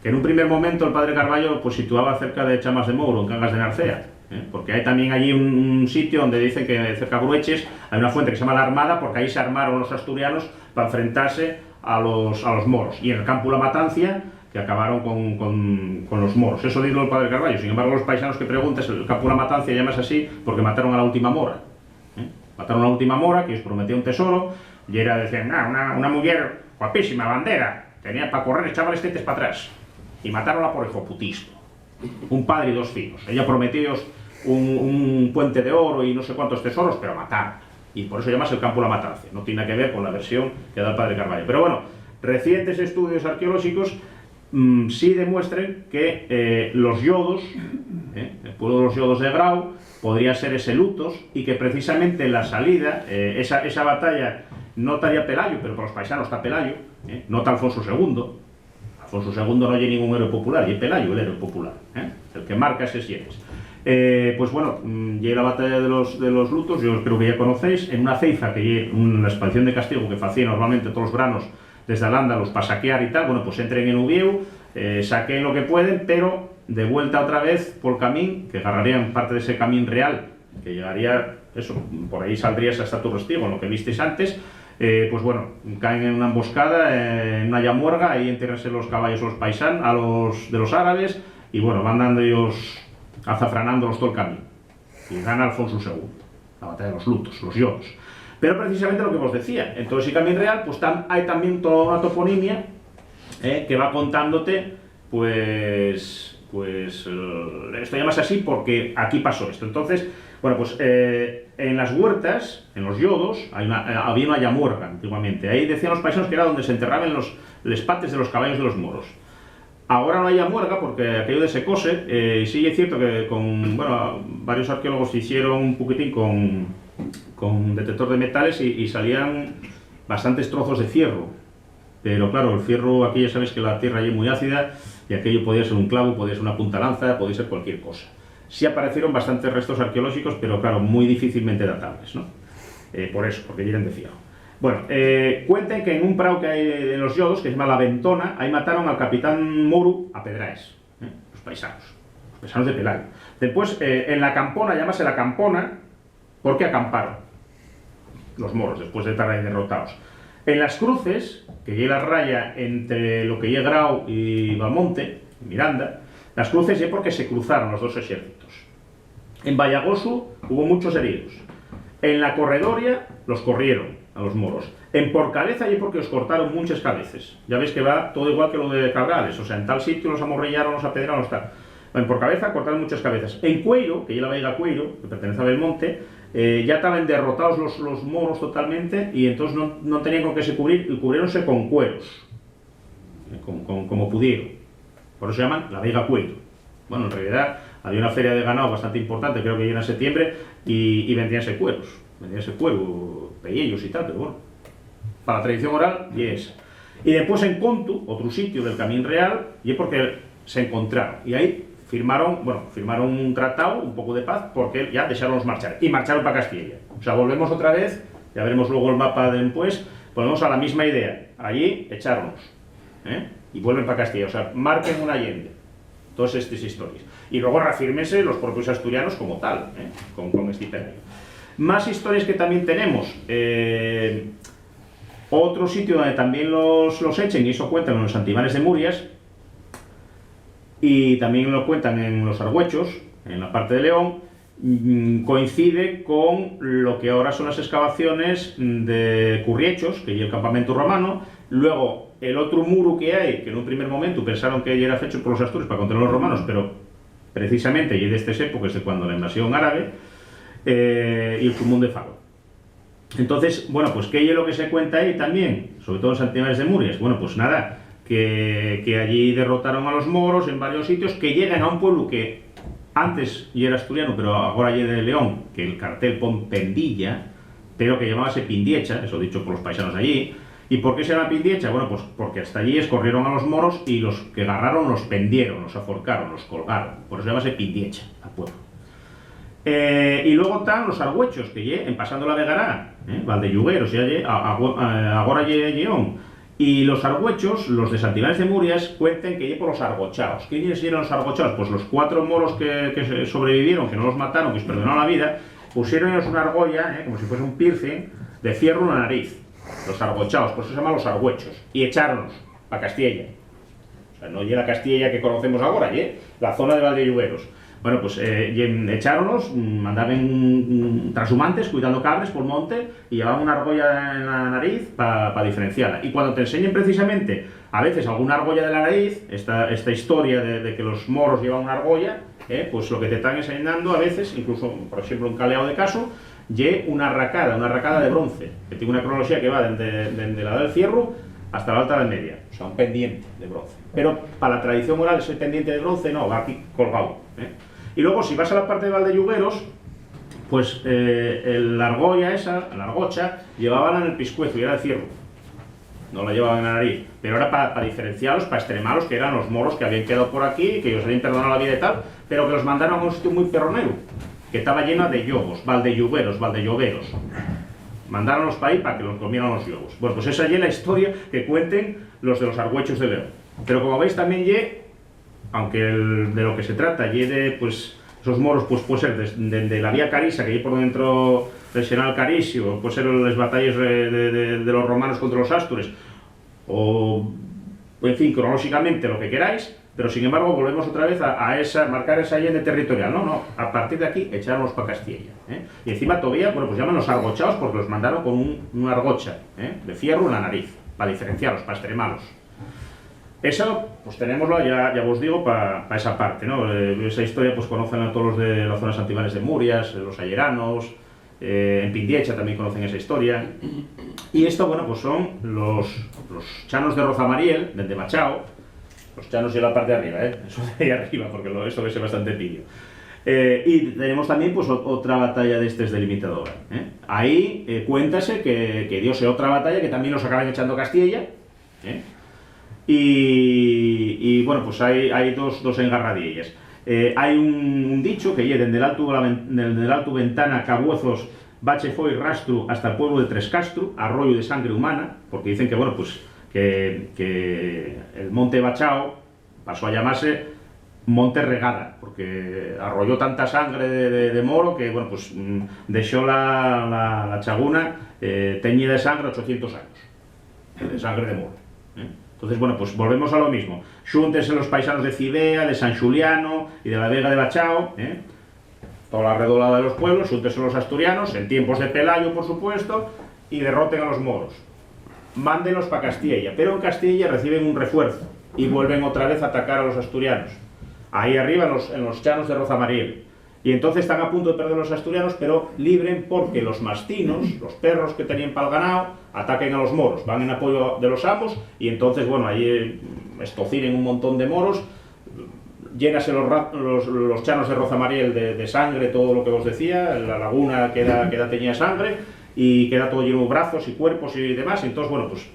que en un primer momento el padre Carballo pues situaba cerca de Chamas de Mouro, en Cangas de Narcea, porque hay también allí un sitio donde dicen que cerca de Brueches hay una fuente que se llama la Armada, porque ahí se armaron los asturianos para enfrentarse a los moros, y en el campo La Matancia, que acabaron con los moros. Eso dijo el padre Carballo. Sin embargo, los paisanos que preguntas, el campo La Matancia llamas así porque mataron a la última mora. Mataron a la última mora, que os prometía un tesoro, y era, decían, una mujer guapísima, bandera, tenía para correr, echaba los tetes para atrás, y mataronla por hijoputismo. Un padre y dos hijos. Ella prometió un puente de oro y no sé cuántos tesoros, pero mataron. Y por eso llamas el campo La Matancia. No tiene que ver con la versión que da el padre Carballo. Pero bueno, recientes estudios arqueológicos sí demuestran que los Yodos, el pueblo de los Yodos de Grau, podría ser ese Lutos, y que precisamente la salida, esa batalla, no estaría Pelayo, pero para los paisanos está Pelayo, no está Alfonso II. Alfonso II no hay ningún héroe popular, y Pelayo el héroe popular, el que marca ese sienes. Pues bueno, llega la batalla de los lutos, yo creo que ya conocéis, en una ceifa que llega una expedición de castigo que hacía normalmente todos los veranos desde Alándalos para saquear y tal, bueno, pues entren en Ubieu, saquen lo que pueden, pero de vuelta otra vez por el camín, que agarrarían parte de ese camín real, que llegaría, eso, por ahí saldrías hasta tu restigo, lo que visteis antes, pues bueno, caen en una emboscada, en una llamuerga, ahí entiérrense los caballos los paisanos, de los árabes, y bueno, van dando ellos azafranándolos todo el camino. Y gana Alfonso II, la batalla de los lutos, los yodos. Pero precisamente lo que os decía, en todo ese Camín Real, pues hay también toda una toponimia que va contándote, esto llamas así porque aquí pasó esto. Entonces, bueno, pues en las huertas, en los yodos, había una llamuerga antiguamente. Ahí decían los paisanos que era donde se enterraban los pates de los caballos de los moros. Ahora no hay llamuerga porque aquello desecóse. Sí es cierto que varios arqueólogos hicieron un poquitín con detector de metales y salían bastantes trozos de fierro. Pero claro, el fierro, aquí ya sabéis que la tierra allí es muy ácida y aquello podía ser un clavo, podía ser una punta lanza, podía ser cualquier cosa. Sí aparecieron bastantes restos arqueológicos, pero claro, muy difícilmente datables, ¿no? Por eso, porque vienen de fierro. Bueno, cuenten que en un prado que hay en los yodos, que se llama La Ventona, ahí mataron al capitán Moro a pedraes, los paisanos de Pelayo. Después, en la Campona, llámase la Campona, porque acamparon los moros, después de estar ahí derrotados. En las Cruces, que llega la raya entre lo que llega Grau y Valmonte, Miranda, las Cruces es porque se cruzaron los dos ejércitos. En Vallagoso hubo muchos heridos. En la Corredoria los corrieron a los moros. En Porcabeza y porque os cortaron muchas cabezas. Ya veis que va todo igual que lo de Cabrales, o sea, en tal sitio los amorrillaron, los apedrearon, tal. En Porcabeza cortaron muchas cabezas. En Cueiro, que ya la Veiga Cueiro, que pertenece a Belmonte, ya estaban derrotados los moros totalmente y entonces no tenían con qué se cubrir y cubriéronse con cueros, como pudieron. Por eso se llaman la Veiga Cueiro. Bueno, en realidad había una feria de ganado bastante importante, creo que ya en septiembre, y vendíanse cueros, pelillos y tal, pero bueno, para la tradición oral y esa. Y después en Contu, otro sitio del Camín Real, y es porque se encontraron, y ahí firmaron un tratado, un poco de paz, porque ya dejaronlos marchar, y marcharon para Castilla. O sea, volvemos otra vez, ya veremos luego el mapa de después, volvemos a la misma idea, allí echarnos, y vuelven para Castilla, o sea, marquen un Allende, todas estas historias. Y luego reafírmense los propios asturianos como tal, con este término. Más historias que también tenemos, otro sitio donde también los echen, y eso cuentan en los Santibanes de Murias, y también lo cuentan en los Argüechos, en la parte de León, coincide con lo que ahora son las excavaciones de Curriechos, que es el campamento romano. Luego, el otro muro que hay, que en un primer momento pensaron que era hecho por los asturianos para contra los romanos, pero precisamente, y de estas épocas, de cuando la invasión árabe, y el Chumón de Faro. Entonces, bueno, pues ¿qué es lo que se cuenta ahí también? Sobre todo en Santibanes de Murias. Bueno, pues nada, que allí derrotaron a los moros en varios sitios, que llegan a un pueblo que antes ya era asturiano, pero ahora ya de León, que el cartel pone Pendilla, pero que llamábase Pindiecha, eso dicho por los paisanos de allí. ¿Y por qué se llama Pindiecha? Bueno, pues porque hasta allí escorrieron a los moros y los que agarraron los pendieron, los aforcaron, los colgaron. Por eso llamábase Pindiecha, al pueblo. Y luego están los Argüechos, que lle, en pasando la Vegará, Valdelllugueros, ahora lle Lleón. Y los Argüechos, los de Santibanes de Murias, cuenten que lle por los argochaos. ¿Quiénes eran los argochaos? Pues los 4 moros que sobrevivieron, que no los mataron, que les perdonaron la vida, pusieron ellos una argolla, como si fuese un piercing, de fierro en la nariz. Los argochaos, por eso se llaman los Argüechos. Y echaronlos para Castilla. O sea, no llega Castilla que conocemos ahora, la zona de Valdelllugueros. Bueno, pues echáronlos, andaban transhumantes cuidando cabres por monte y llevaban una argolla en la nariz para diferenciarla. Y cuando te enseñen precisamente, a veces alguna argolla de la nariz, esta historia de que los moros llevan una argolla, pues lo que te están enseñando a veces, incluso, por ejemplo, un caleado de caso, una arracada de bronce, que tiene una cronología que va desde la edad del fierro hasta la alta edad media, o sea, un pendiente de bronce. Pero para la tradición oral ese pendiente de bronce no, va aquí colgado. Y luego, si vas a la parte de Valdelllugueros, pues la argolla esa, la argocha, llevaban en el pescuezo y era de fierro. No la llevaban en la nariz. Pero era para diferenciarlos, para extremarlos, que eran los moros que habían quedado por aquí, que ellos habían perdonado la vida y tal, pero que los mandaron a un sitio muy perronero, que estaba lleno de yogos, Valdelllugueros, Valdelloveros. Mandaronlos para ahí para que los comieran los yogos. Bueno, pues esa es la historia que cuenten los de los Argüechos de León. Pero como veis también aunque de lo que se trata, pues esos moros pues puede ser de la vía Carisa, que por dentro del Senal Carisio, puede ser las batallas de los romanos contra los astures, o en fin, cronológicamente lo que queráis, pero sin embargo volvemos otra vez a marcar esa allende territorial. No, a partir de aquí echarnos para Castilla. Y encima todavía, bueno, pues llaman los argochados porque los mandaron con una argocha de fierro en la nariz, para diferenciarlos, para extremarlos. Eso, pues tenémoslo, ya os digo, para esa parte, ¿no? Esa historia, pues conocen a todos los de las zonas antiguas de Murias, los ayeranos, en Pindiecha también conocen esa historia. Y esto, bueno, pues son los chanos de Rozamariel, de Machao, los chanos de la parte de arriba, eso de ahí arriba, porque esto es bastante pillo. Y tenemos también, pues, otra batalla de delimitadora. Ahí cuéntase que diose otra batalla que también nos acaban echando Castilla, y bueno, pues hay dos engarradillas. Hay un dicho que desde el alto Ventana, Cabuezos, Bache foi rastro hasta el pueblo de Trescastro, arroyo de sangre humana, porque dicen que, bueno, pues que el monte Bachao pasó a llamarse Monte Regada, porque arrolló tanta sangre de moro que, bueno, pues dejó la chaguna teñida de sangre 800 años, de sangre de moro. Entonces, bueno, pues volvemos a lo mismo. Xúntense los paisanos de Cidea, de San Xuliano y de la Vega de Bachao, toda la redolada de los pueblos, xúntense los asturianos, en tiempos de Pelayo, por supuesto, y derroten a los moros. Mándenlos para Castilla, pero en Castilla reciben un refuerzo y vuelven otra vez a atacar a los asturianos. Ahí arriba, en los llanos de Rozamariel. Y entonces están a punto de perder los asturianos, pero libren porque los mastinos, los perros que tenían para el ganado, ataquen a los moros, van en apoyo de los amos, y entonces, bueno, ahí estociren un montón de moros, llénase los llanos de Rozamariel de sangre, todo lo que os decía, la laguna queda teñida de sangre, y queda todo lleno de brazos y cuerpos y demás. Entonces, bueno, pues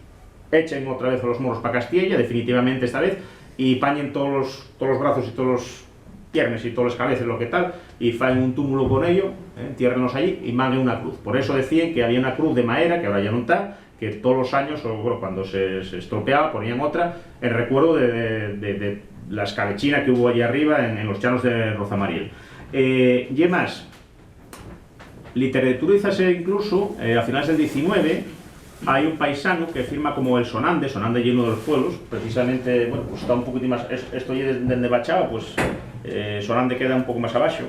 echen otra vez a los moros para Castilla, definitivamente esta vez, y pañen todos los brazos y todos los piernas y todos los cabezas, lo que tal, y faen un túmulo con ello, entiérrenlos allí y manden una cruz. Por eso decían que había una cruz de madera, que ahora ya no está, que todos los años, o bueno, cuando se estropeaba, ponían otra, en recuerdo de la escabechina que hubo allí arriba en los llanos de Rozamariel. Y más, literaturízase incluso, a finales del 19, hay un paisano que firma como el Sonande lleno de los pueblos, precisamente, bueno, pues está un poquito más, esto ya desde Bachao, pues Sonande queda un poco más abajo,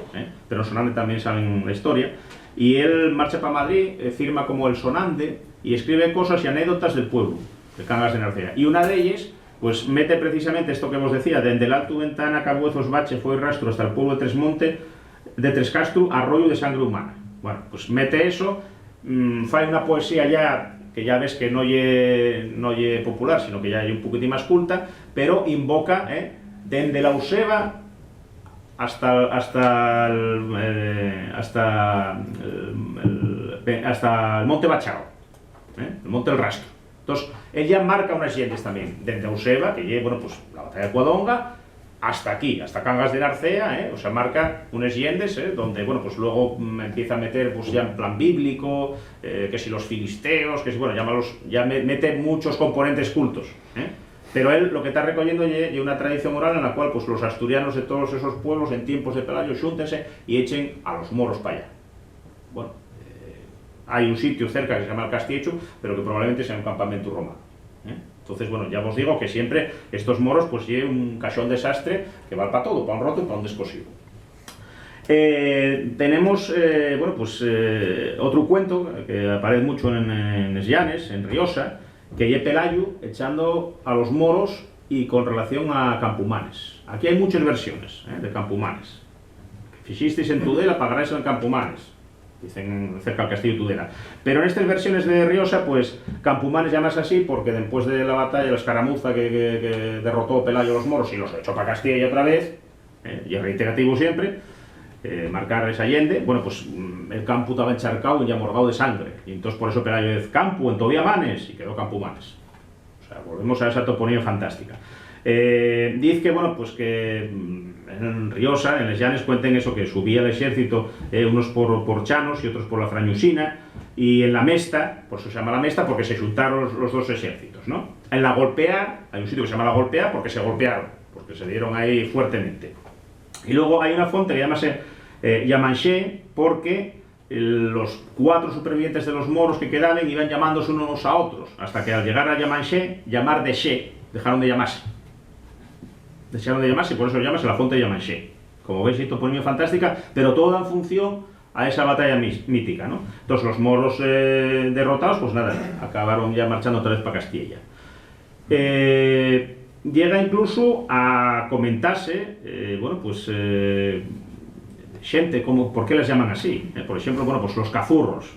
pero en Sonande también saben la historia, y él marcha para Madrid, firma como el Sonande, y escribe cosas y anécdotas del pueblo, de Cangas de Narcea, y una de ellas, pues mete precisamente esto que os decía, desde el alto Ventana, Cabuezos, Bache, fue rastro hasta el pueblo de Trescastro, arroyo de sangre humana. Bueno, pues mete eso, fae una poesía ya, que ya ves que no ye popular, sino que ya hay un poquitín más culta, pero invoca, desde la Useba hasta el monte Bachao, el monte El Rastro. Entonces, él ya marca unas yendes también, desde Useba, que lleva, bueno, pues la batalla de Cuadonga, hasta aquí, hasta Cangas de Narcea, o sea, marca unas yendes, donde, bueno, pues luego empieza a meter, pues ya en plan bíblico, que si los filisteos, que si, bueno, ya mete muchos componentes cultos, pero él lo que está recogiendo es una tradición oral en la cual, pues, los asturianos de todos esos pueblos en tiempos de Pelayo xúntense y echen a los moros para allá. Bueno, hay un sitio cerca que se llama el Castiecho, pero que probablemente sea un campamento romano. Entonces, bueno, ya os digo que siempre estos moros, pues, llevan un cachón desastre que vale para todo, para un roto y para un descosido. Tenemos, bueno, pues, otro cuento que aparece mucho en Esllanes, en Riosa, que es Pelayo echando a los moros y con relación a Campomanes. Aquí hay muchas versiones de Campomanes. Fixisteis en Tudela, pagaréis en Campomanes, dicen cerca del castillo de Tudela. Pero en estas versiones de Riosa, pues Campomanes llamas así porque después de la batalla, la escaramuza que derrotó Pelayo a los moros y los echó para Castilla otra vez, y es reiterativo siempre, marcar esa allende, bueno, pues el campo estaba encharcado y amorgado de sangre, y entonces por eso Pelayo dice campo, en todavía manes, y quedó Campomanes. O sea, volvemos a esa toponía fantástica. Dice que, bueno, pues que en Riosa, en Les Llanes, cuenten eso, que subía el ejército, unos por Chanos y otros por la Frañusina, y en la Mesta, por eso se llama la Mesta, porque se juntaron los dos ejércitos, ¿no? En la Golpea, hay un sitio que se llama la Golpea porque se golpearon, porque se dieron ahí fuertemente. Y luego hay una fuente que llamase Yamanché, porque los 4 supervivientes de los moros que quedaban iban llamándose unos a otros, hasta que al llegar a Yamanché, llamar de Xe, dejaron de llamarse. Dejaron de llamarse, por eso llamas la Fonte de Yamanché. Como veis, toponimia fantástica, pero toda en función a esa batalla mítica, ¿no? Entonces los moros derrotados, pues nada, acabaron ya marchando otra vez para Castilla. Llega incluso a comentarse, bueno, pues xente, como, ¿por qué les llaman así? Por ejemplo, bueno, pues los cazurros.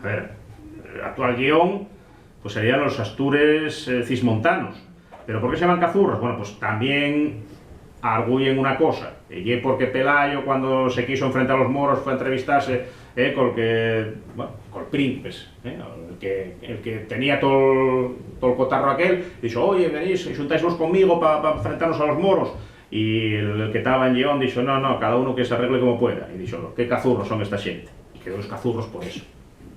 A ver, el actual guión, pues serían los astures cismontanos. ¿Pero por qué se llaman cazurros? Bueno, pues también arguyen una cosa, y porque Pelayo, cuando se quiso enfrentar a los moros, fue a entrevistarse con el príncipes, el que tenía todo el cotarro aquel, dijo, oye, venís y juntáisvos conmigo para enfrentarnos a los moros, y el que estaba en Lleón dijo, no, cada uno que se arregle como pueda, y dijo, ¿qué cazurros son esta gente? Y quedó los cazurros por eso.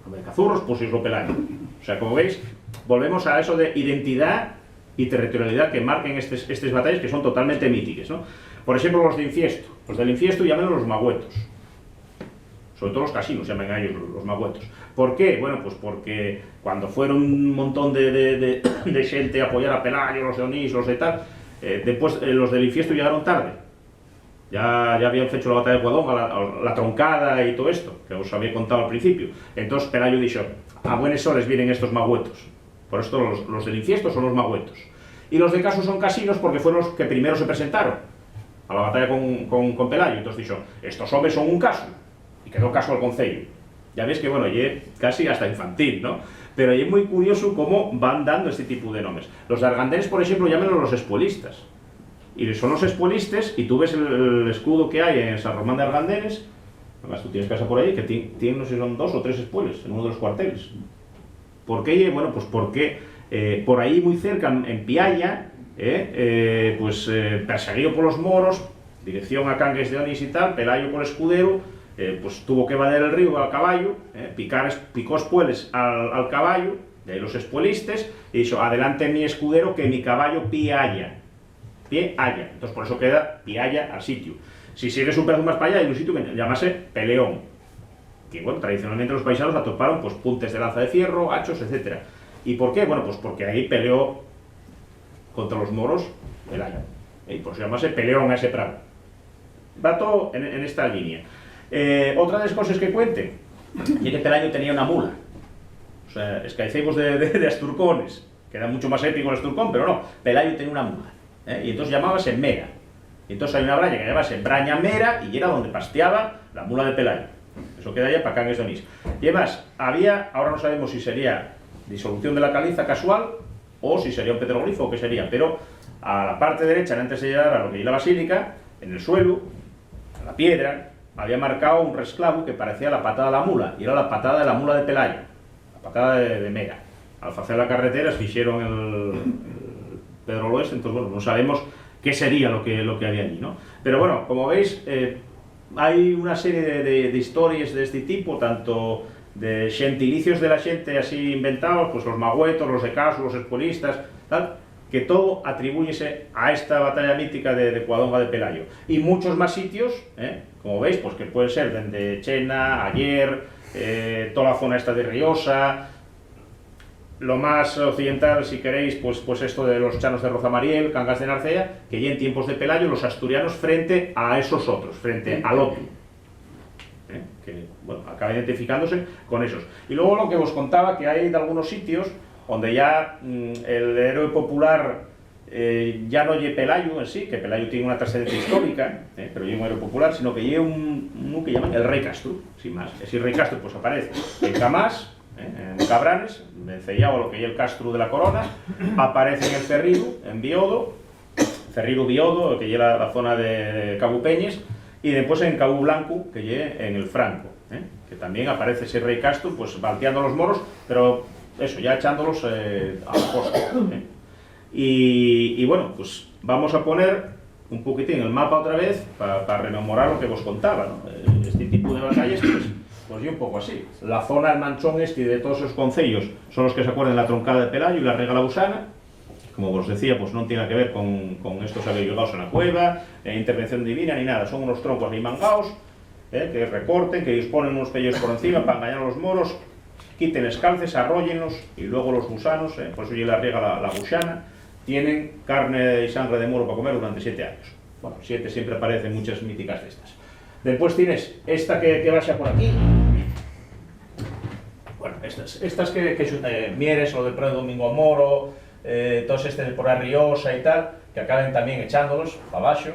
Hombre, cazurros, pues islo Pelayo. O sea, como veis, volvemos a eso de identidad y territorialidad que marquen estas batallas, que son totalmente míticas, ¿no? Por ejemplo, los de Infiesto. Los del Infiesto llaman los magüetos. Sobre todo los casinos llaman a ellos los magüetos. ¿Por qué? Bueno, pues porque cuando fueron un montón de gente a apoyar a Pelayo, los de Onís, los de tal, después los del Infiesto llegaron tarde. Ya habían hecho la batalla de Guadón, la troncada y todo esto, que os había contado al principio. Entonces Pelayo dijo, a buenas horas vienen estos magüetos. Por esto los del Infiesto son los magüetos. Y los de Caso son casinos porque fueron los que primero se presentaron a la batalla con Pelayo. Entonces dijo, estos hombres son un caso. Y quedó Caso al concello. Ya veis que, bueno, y casi hasta infantil, ¿no? Pero es muy curioso cómo van dando este tipo de nombres. Los de Argandenes, por ejemplo, llámenlos los espuelistas. Y son los espuelistas, y tú ves el escudo que hay en San Román de Argandenes, además tú tienes casa por ahí, que tiene, no sé si son 2 o 3 espueles en uno de los cuarteles. ¿Por qué? Bueno, pues porque por ahí muy cerca, en Pialla, perseguido por los moros, dirección a Cangues de Onís y tal, Pelayo por escudero, pues tuvo que valer el río al caballo, picó espueles al caballo, de ahí los espuelistas, y dijo, adelante mi escudero que mi caballo Pialla. Pialla. Entonces por eso queda Pialla al sitio. Si sigues un pedazo más para allá, hay un sitio que llamase Peleón. Que bueno, tradicionalmente los paisanos atoparon pues puntes de lanza de fierro, hachos, etc. ¿Y por qué? Bueno, pues porque ahí peleó contra los moros Pelayo. Y por eso llamase Peleón a ese prado. Va todo en esta línea. Otra de las cosas que cuente, y que Pelayo tenía una mula. O sea, escaicemos de asturcones, que era mucho más épico el asturcón, pero no, Pelayo tenía una mula. Y entonces llamábase Mera. Y entonces hay una braña que llamase Braña Mera, y era donde pasteaba la mula de Pelayo. Eso queda ya para Cangues de Onís. Y además, ahora no sabemos si sería disolución de la caliza casual o si sería un petroglifo o qué sería, pero a la parte derecha, antes de llegar a lo que es la basílica, en el suelo, a la piedra, había marcado un resclavo que parecía la patada de la mula, y era la patada de la mula de Pelayo, la patada de Mera. Al hacer la carretera se hicieron el Pedro Loeste, entonces bueno, no sabemos qué sería lo que había allí, ¿no? Pero bueno, como veis, hay una serie de historias de este tipo, tanto de gentilicios de la gente así inventados, pues los magüetos, los de Caso, los espuelistas, tal, que todo atribúyese a esta batalla mítica de Cuadonga de Pelayo. Y muchos más sitios, como veis, pues que pueden ser desde Chena, Ayer, toda la zona esta de Riosa, lo más occidental, si queréis, pues esto de los chanos de Rozamariel, Cangas de Narcea, que ya en tiempos de Pelayo los asturianos frente a esos otros, frente al otro, que bueno, acaba identificándose con esos. Y luego lo que os contaba, que hay de algunos sitios donde ya el héroe popular ya no es Pelayo en sí, que Pelayo tiene una trascendencia histórica, pero ya un héroe popular, sino que lleva uno que llaman el Rey Castro, sin más. Ese Rey Castro pues aparece en Camás, en Cabranes, vencellado a lo que es el Castro de la Corona, aparece en el Cerrido, en Biodo, Cerrido Biodo, que lleva la zona de Cabo Peñes, y después en Cabo Blanco, que lleva en el Franco, que también aparece ese Rey Castro, pues balteando a los moros, pero eso, ya echándolos a la costa. Y bueno, pues vamos a poner un poquitín el mapa otra vez para rememorar lo que os contaba, ¿no? Este tipo de batallas, pues yo un poco así. La zona del Manchón y de todos esos concellos son los que se acuerdan de la troncada de Pelayo y la Rega Lausana. Como os decía, pues no tiene que ver con estos aguillados en la cueva, intervención divina ni nada. Son unos troncos ahí mangados, que recorten, que disponen unos pellos por encima para engañar a los moros, quiten los calces, arróllenlos y luego los gusanos, por eso yo la riega la gusana, tienen carne y sangre de moro para comer durante 7 años. Bueno, 7 siempre aparecen muchas míticas de estas. Después tienes esta que vaya por aquí. Bueno, estas que Mieres o del Prado Domingo Moro, todos de por Arriosa y tal, que acaben también echándolos para abajo,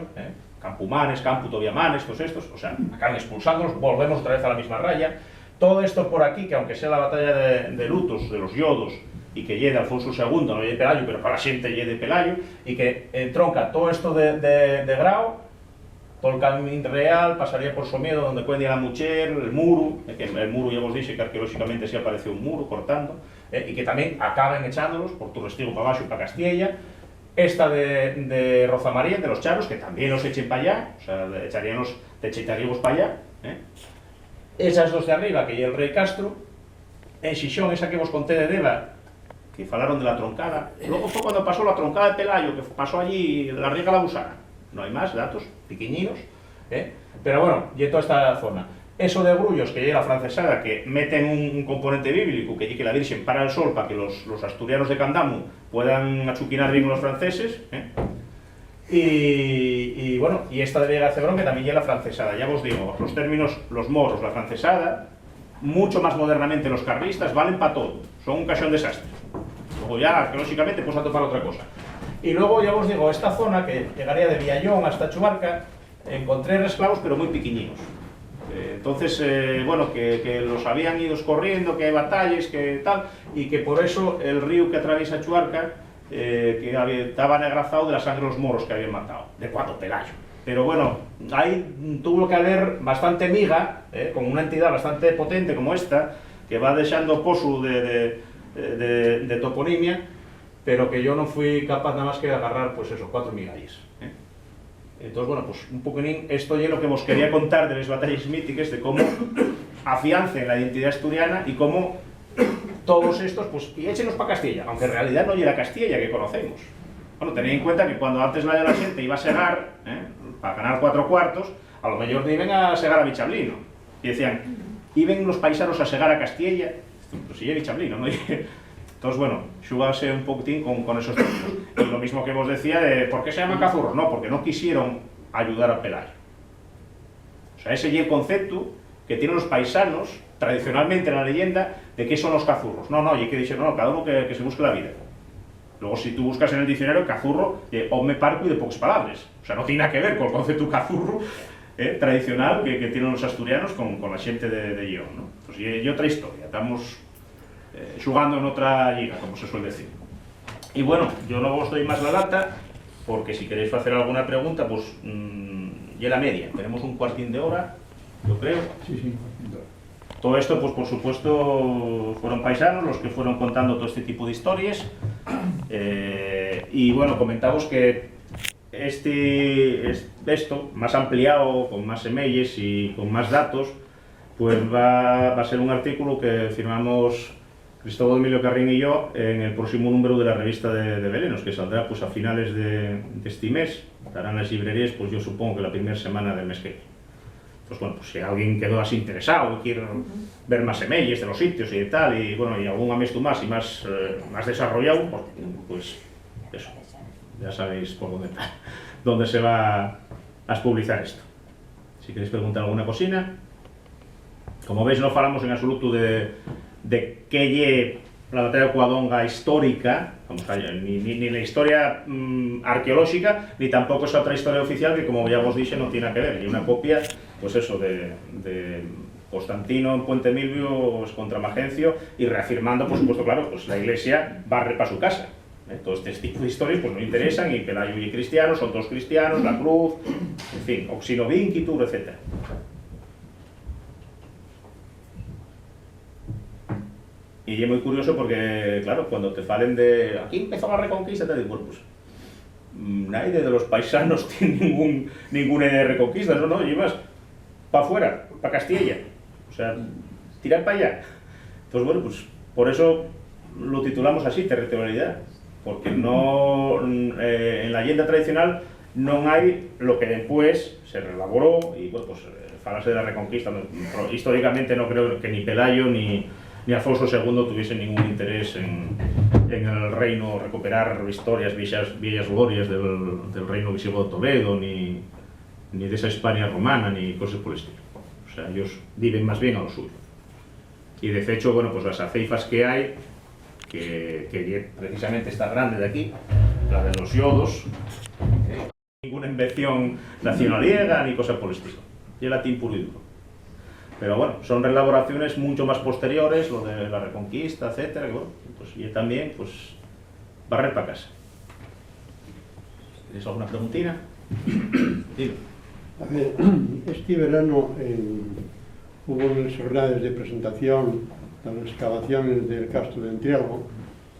Campumanes, Tobiamanes, todos estos, o sea, acaban expulsándolos, volvemos otra vez a la misma raya. Todo esto por aquí, que aunque sea la batalla de Lutos, de los Yodos, y que lle de Alfonso II, no lle de Pelayo, pero para siempre lle de Pelayo, y que tronca todo esto de Grao, todo el camino real, pasaría por Somiedo, donde cuenta la mujer, el muro, que el muro ya vos dije que arqueológicamente sí apareció un muro cortando, y que también acaban echándolos por Turrestigo para abajo y para Castilla. Esta de Rozamaría, de los Charos, que también los echen para allá, o sea, echarían los techetariegos para allá. Esas dos de arriba, que ya el Rey Castro. En Xixón, esa que vos conté de Deva, que falaron de la troncada. Luego fue cuando pasó la troncada de Pelayo, que pasó allí la Riega la Busana. No hay más datos, pequeñinos, pero bueno, y toda esta zona. Eso de Brullos, que llega la francesada, que meten un componente bíblico, que que la Virgen para el sol para que los asturianos de Candamu puedan achuquinar bien los franceses, y bueno, y esta de Vega de Cebrón, que también llega la francesada. Ya os digo, los términos, los moros, la francesada, mucho más modernamente los carlistas, valen para todo, son un cachón desastre. Luego ya, arqueológicamente, pues a topar otra cosa. Y luego, ya os digo, esta zona, que llegaría de Villallón hasta Chubarca, encontré resclavos, pero muy pequeñinos. Entonces, bueno, que los habían ido corriendo, que hay batallas, que tal, y que por eso el río que atraviesa Chuarca, que estaba negrazado de la sangre de los moros que habían matado, de cuando Pelayo. Pero bueno, ahí tuvo que haber bastante miga, con una entidad bastante potente como esta, que va dejando pozo de toponimia, pero que yo no fui capaz nada más que de agarrar, pues eso, 4 migalles. Entonces, bueno, pues un poquitín, esto es lo que os quería contar de las batallas míticas, de cómo afiancen la identidad asturiana y cómo todos estos, pues, y échenos para Castilla, aunque en realidad no llega Castilla que conocemos. Bueno, tened en cuenta que cuando antes la gente iba a segar, para ganar 4 cuartos, a lo mejor iban a segar a Bichablino. Y decían, iban los paisanos a segar a Castilla, pues si es Bichablino, ¿no? Entonces, bueno, xugase un poquitín con esos términos. Y lo mismo que vos decía de ¿por qué se llaman cazurros? No, porque no quisieron ayudar a Pelayo. O sea, ese es el concepto que tienen los paisanos, tradicionalmente en la leyenda, de qué son los cazurros. No, y que dijeron, no, cada uno que se busque la vida. Luego, si tú buscas en el diccionario, cazurro, home parco y de pocas palabras. O sea, no tiene nada que ver con el concepto cazurro tradicional que tienen los asturianos con la gente de Lleón, ¿no? Pues y otra historia, estamos jugando en otra liga, como se suele decir. Y bueno, yo no os doy más la lata, porque si queréis hacer alguna pregunta, pues ya la media. Tenemos un cuartín de hora, yo creo. Sí. Todo esto, pues por supuesto, fueron paisanos los que fueron contando todo este tipo de historias. Y bueno, comentamos que esto, más ampliado, con más semelles y con más datos, pues va a ser un artículo que firmamos Cristóbal Emilio Carrín y yo en el próximo número de la revista de Belenos, que saldrá pues a finales de este mes. Estarán las librerías, pues yo supongo que la primera semana del mes que viene. Pues bueno, pues si alguien quedó así interesado y quiere ver más semelles de los sitios y tal, y bueno, y algún amesto más y más desarrollado, pues eso, ya sabéis por dónde se va a publicar esto. Si queréis preguntar alguna cosina. Como veis, no falamos en absoluto de qué lle la batalla de Covadonga histórica, vamos allá, ni la historia arqueológica, ni tampoco esa otra historia oficial que, como ya os dije, no tiene nada que ver. Y una copia, pues eso, de Constantino en Puente Milvio contra Magencio, y reafirmando, por supuesto, claro, pues la iglesia barre para su casa. Todo este tipo de historias pues no interesan, y Pelayo y cristianos, son todos cristianos, la cruz, en fin, Oxino Vincitur, etc. Y es muy curioso porque, claro, cuando te falen de aquí empezó la reconquista, te digo, bueno, pues nadie de los paisanos tiene ninguna reconquista, no, llevas para afuera, para Castilla, o sea, tirar para allá. Entonces, bueno, pues por eso lo titulamos así, territorialidad, porque no, en la leyenda tradicional no hay lo que después se reelaboró, y bueno, pues falase de la reconquista, históricamente no creo que ni Pelayo ni Alfonso II tuviesen ningún interés en en el reino, recuperar historias, viejas glorias del reino visigodo de Toledo, ni de esa España romana, ni cosas por el estilo. O sea, ellos viven más bien a lo suyo. Y de hecho, bueno, pues las aceifas que hay, que precisamente esta grande de aquí, la de los yodos, ninguna invención nacionaliega ni cosa por el estilo. Y el latín puro y duro. Pero bueno, son reelaboraciones mucho más posteriores, lo de la Reconquista, etcétera, que bueno, pues y también, pues, barrer para casa. ¿Tienes alguna preguntina? Dime. A ver, este verano hubo unas jornadas de presentación de las excavaciones del Castro de Entrialgo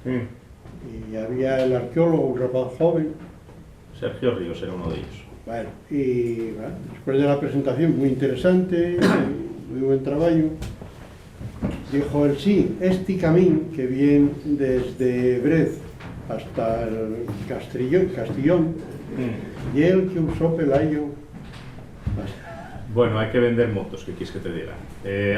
y había el arqueólogo, un rapaz joven. Sergio Ríos era uno de ellos. Bueno, y bueno, después de la presentación, muy interesante, muy buen trabajo, dijo él, sí, este camino que viene desde Brez hasta el Castellón y el que usó Pelayo. Bueno, hay que vender motos, ¿qué quieres que te diga?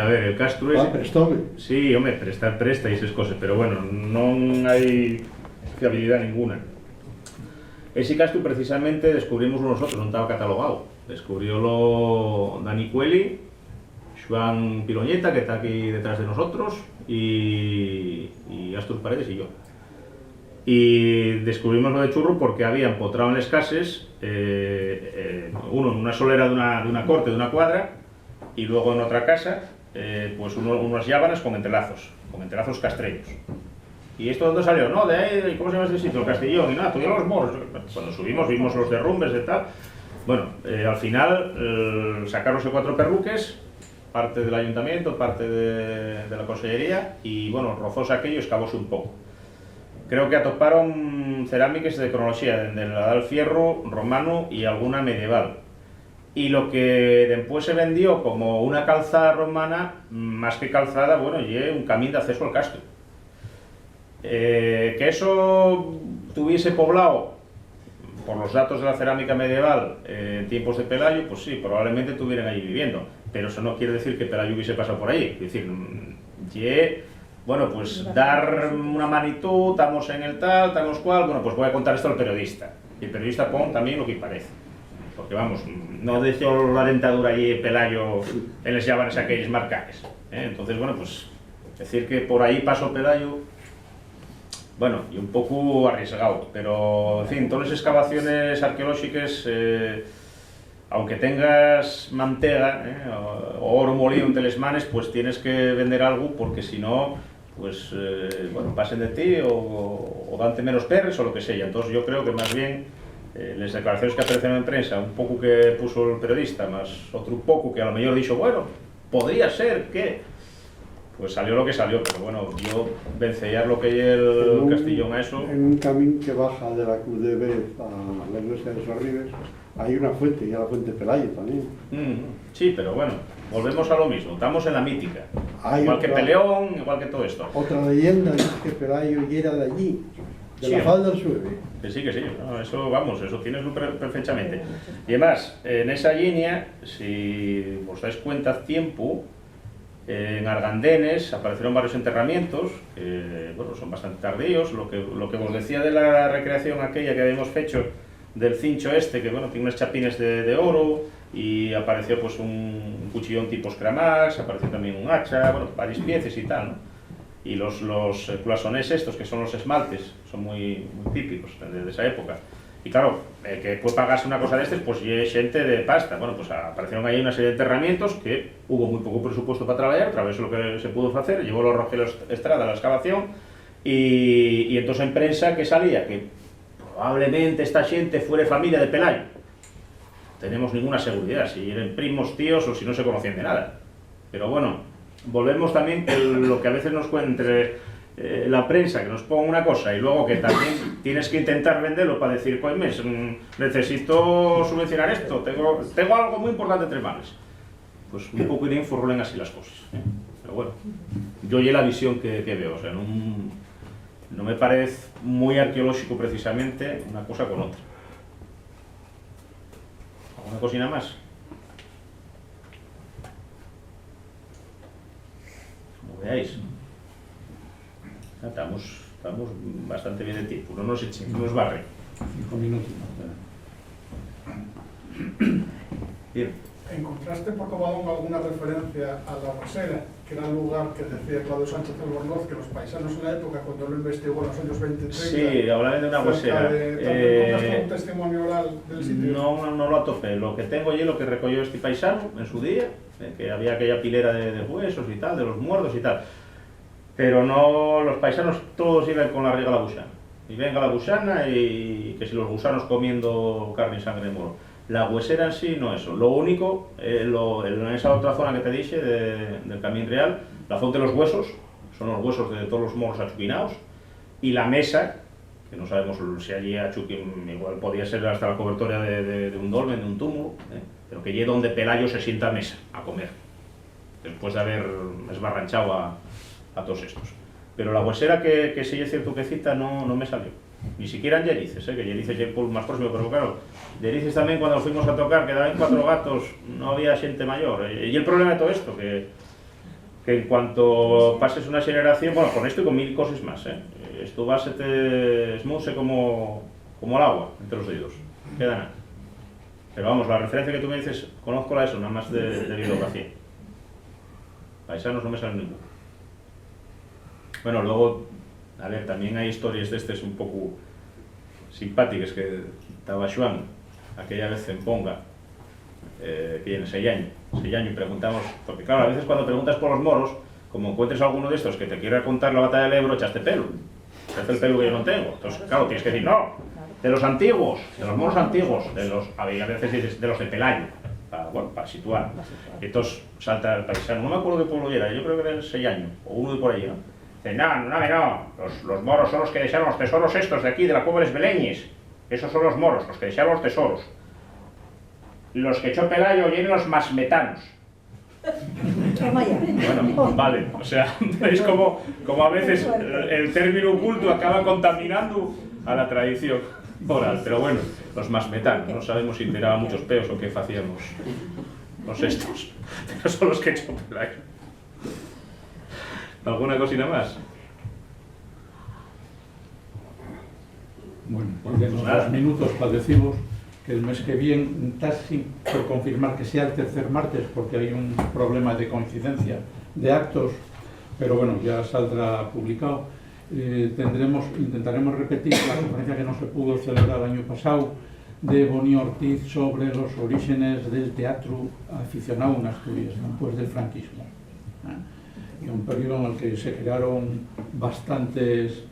A ver, el Castro es... prestóme. Sí, hombre, presta y esas cosas, pero bueno, no hay fiabilidad ninguna. Ese Castro precisamente descubrimos nosotros, no estaba catalogado. Descubriólo Dani Cueli, Joan Piloñeta, que está aquí detrás de nosotros, y Astur Paredes y yo. Y descubrimos lo de Churro porque había empotrado en las cases, uno en una solera de una corte, de una cuadra, y luego en otra casa, pues unas llábanas con entrelazos castreños. ¿Y esto dónde salió? No, de ahí, ¿cómo se llama este sitio? El Castellón, y nada, tuvieron los moros. Cuando subimos vimos los derrumbes de tal. Bueno, al final sacaronse 4 perruques, parte del ayuntamiento, parte de la consellería, y bueno, rozóse aquello y excavóse un poco. Creo que atoparon cerámicas de cronología, de la edad del fierro, romano y alguna medieval. Y lo que después se vendió como una calzada romana, más que calzada, bueno, y un camino de acceso al castro. Que eso tuviese poblado, por los datos de la cerámica medieval, en tiempos de Pelayo, pues sí, probablemente estuvieran allí viviendo. Pero eso no quiere decir que Pelayo hubiese pasado por allí. Es decir, bueno, pues dar una magnitud, estamos en el tal, estamos cual, bueno, pues voy a contar esto al periodista. Y el periodista pone también lo que parece. Porque vamos, no dejó la dentadura allí Pelayo en las llaves aquellas marcajes. Entonces, bueno, pues decir que por ahí pasó Pelayo, bueno, y un poco arriesgado. Pero, en fin, todas las excavaciones arqueológicas, aunque tengas mantega o oro molido entre las manos, pues tienes que vender algo porque si no, pues, bueno, pasen de ti o dante menos perres o lo que sea. Entonces yo creo que más bien las declaraciones que aparecen en prensa, un poco que puso el periodista, más otro poco que a lo mejor dicho, bueno, podría ser que, pues salió lo que salió, pero bueno, yo vencellar lo que hay el Castellón a eso. En un camino que baja de la Cruz de Brez a la iglesia de Sorribes, hay una fuente, y la fuente Pelayo también. Sí, pero bueno, volvemos a lo mismo, estamos en la mítica. Hay igual otra, que Peleón, igual que todo esto. Otra leyenda dice que Pelayo era de allí, de Sí, la falda del Sueve. Que sí, no, eso vamos, eso tienes perfectamente. Y además, en esa línea, si os dais cuenta a tiempo, en Argandenes aparecieron varios enterramientos, que bueno, son bastante tardíos. Lo que os decía de la recreación aquella que habíamos hecho del cincho este, que bueno, tiene unas chapines de oro, y apareció pues un cuchillón tipo Scramax, apareció también un hacha, bueno, varias piezas y tal, ¿no? Y los cloisonnés estos, que son los esmaltes, son muy típicos de esa época. Y claro, el que puede pagarse una cosa de estas, pues ya es gente de pasta. Bueno, pues aparecieron ahí una serie de enterramientos que hubo muy poco presupuesto para trabajar, a través de lo que se pudo hacer, llevó los Rogelio Estrada a la excavación, y entonces en prensa que salía que probablemente esta gente fuera familia de Pelayo. Tenemos ninguna seguridad, si eran primos, tíos o si no se conocían de nada. Pero bueno, volvemos también que lo que a veces nos cuenta la prensa, que nos ponga una cosa y luego que también tienes que intentar venderlo para decir, pues necesito subvencionar esto, tengo algo muy importante entre manos. Pues un poco de inforrulen así las cosas. Pero bueno, yo ya la visión que veo, o sea, no me parece muy arqueológico precisamente una cosa con otra. ¿Alguna cosina más? Como veáis. Estamos Estamos bastante bien de tiempo, no nos echen, nos barre. 5 minutos. Bien. ¿Encontraste por Covadonga alguna referencia a la Huesera, que era el lugar que decía Claudio Sánchez Albornoz, que los paisanos en la época, cuando lo investigó en los años 20 y 30, Sí, hablaré de una huesera. ¿encontraste algún testimonio oral del sitio? No lo atopé. Lo que tengo allí, lo que recogió este paisano en su día, que había aquella pilera de huesos y tal, de los muertos y tal. Pero no, los paisanos todos iban con la riega a la gusana. Y venga la gusana y que si los gusanos comiendo carne y sangre de moro. La huesera en sí no eso. Lo único, en esa otra zona que te dije del Camín Real, la zona de los huesos, son los huesos de todos los moros achuquinados, y la mesa, que no sabemos si allí achuquin, igual podía ser hasta la cobertura de un dolmen, de un túmulo, pero que allí donde Pelayo se sienta a mesa a comer, después de haber esbarranchado a todos estos. Pero la huesera que sí es cierto que cita no me salió. Ni siquiera en Yerices, que Yerices es el más próximo, pero claro, Yerices también cuando fuimos a tocar quedaban 4 gatos, no había gente mayor. Y el problema de todo esto, que en cuanto pases una generación, bueno, con esto y con 1000 cosas más, esto va a se te esmuse como el agua entre los dedos, queda nada. Pero vamos, la referencia que tú me dices, conozco la eso, nada más de bibliografía. Paisanos no me salen ninguno. Bueno, luego, a ver, también hay historias de estas un poco simpáticas, que estaba Joan aquella vez en Ponga, que en Sellaño, y preguntamos, porque claro, a veces cuando preguntas por los moros, como encuentres alguno de estos que te quiera contar la batalla del Ebro, echaste pelo, echaste el pelo que yo no tengo, entonces claro, tienes que decir, no, de los antiguos, de los moros antiguos, había veces dices, de los de Pelayo, para situar. Entonces salta el paisano, no me acuerdo qué pueblo era, yo creo que era el Sellaño, o uno de por allí, ¿no? Dice, no, los moros son los que dejaron los tesoros estos de aquí, de la cueva de los Beleñes. Esos son los moros, los que dejaron los tesoros. Los que echó Pelayo vienen los masmetanos. Bueno, vale, o sea, es como a veces el término oculto acaba contaminando a la tradición oral, pero bueno, los masmetanos, no sabemos si tiraban muchos peos o qué hacían los estos, pero son los que echó Pelayo. ¿Alguna cosina más? Bueno, tenemos 2 minutos para deciros que el mes que viene, casi por confirmar que sea el tercer martes, porque hay un problema de coincidencia de actos, pero bueno, ya saldrá publicado. Intentaremos repetir la conferencia que no se pudo celebrar el año pasado de Boni Ortiz sobre los orígenes del teatro aficionado en Asturias, después del franquismo. Y un periodo en el que se crearon bastantes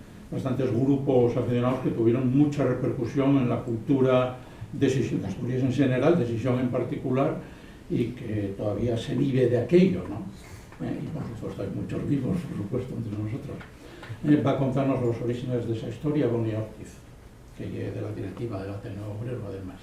grupos aficionados que tuvieron mucha repercusión en la cultura de Asturias en general, de Sisión en particular, y que todavía se vive de aquello, ¿no? Y por supuesto hay muchos vivos, por supuesto, entre nosotros. Va a contarnos los orígenes de esa historia Boni Ortiz, que es de la directiva del Ateneo Obrero, además.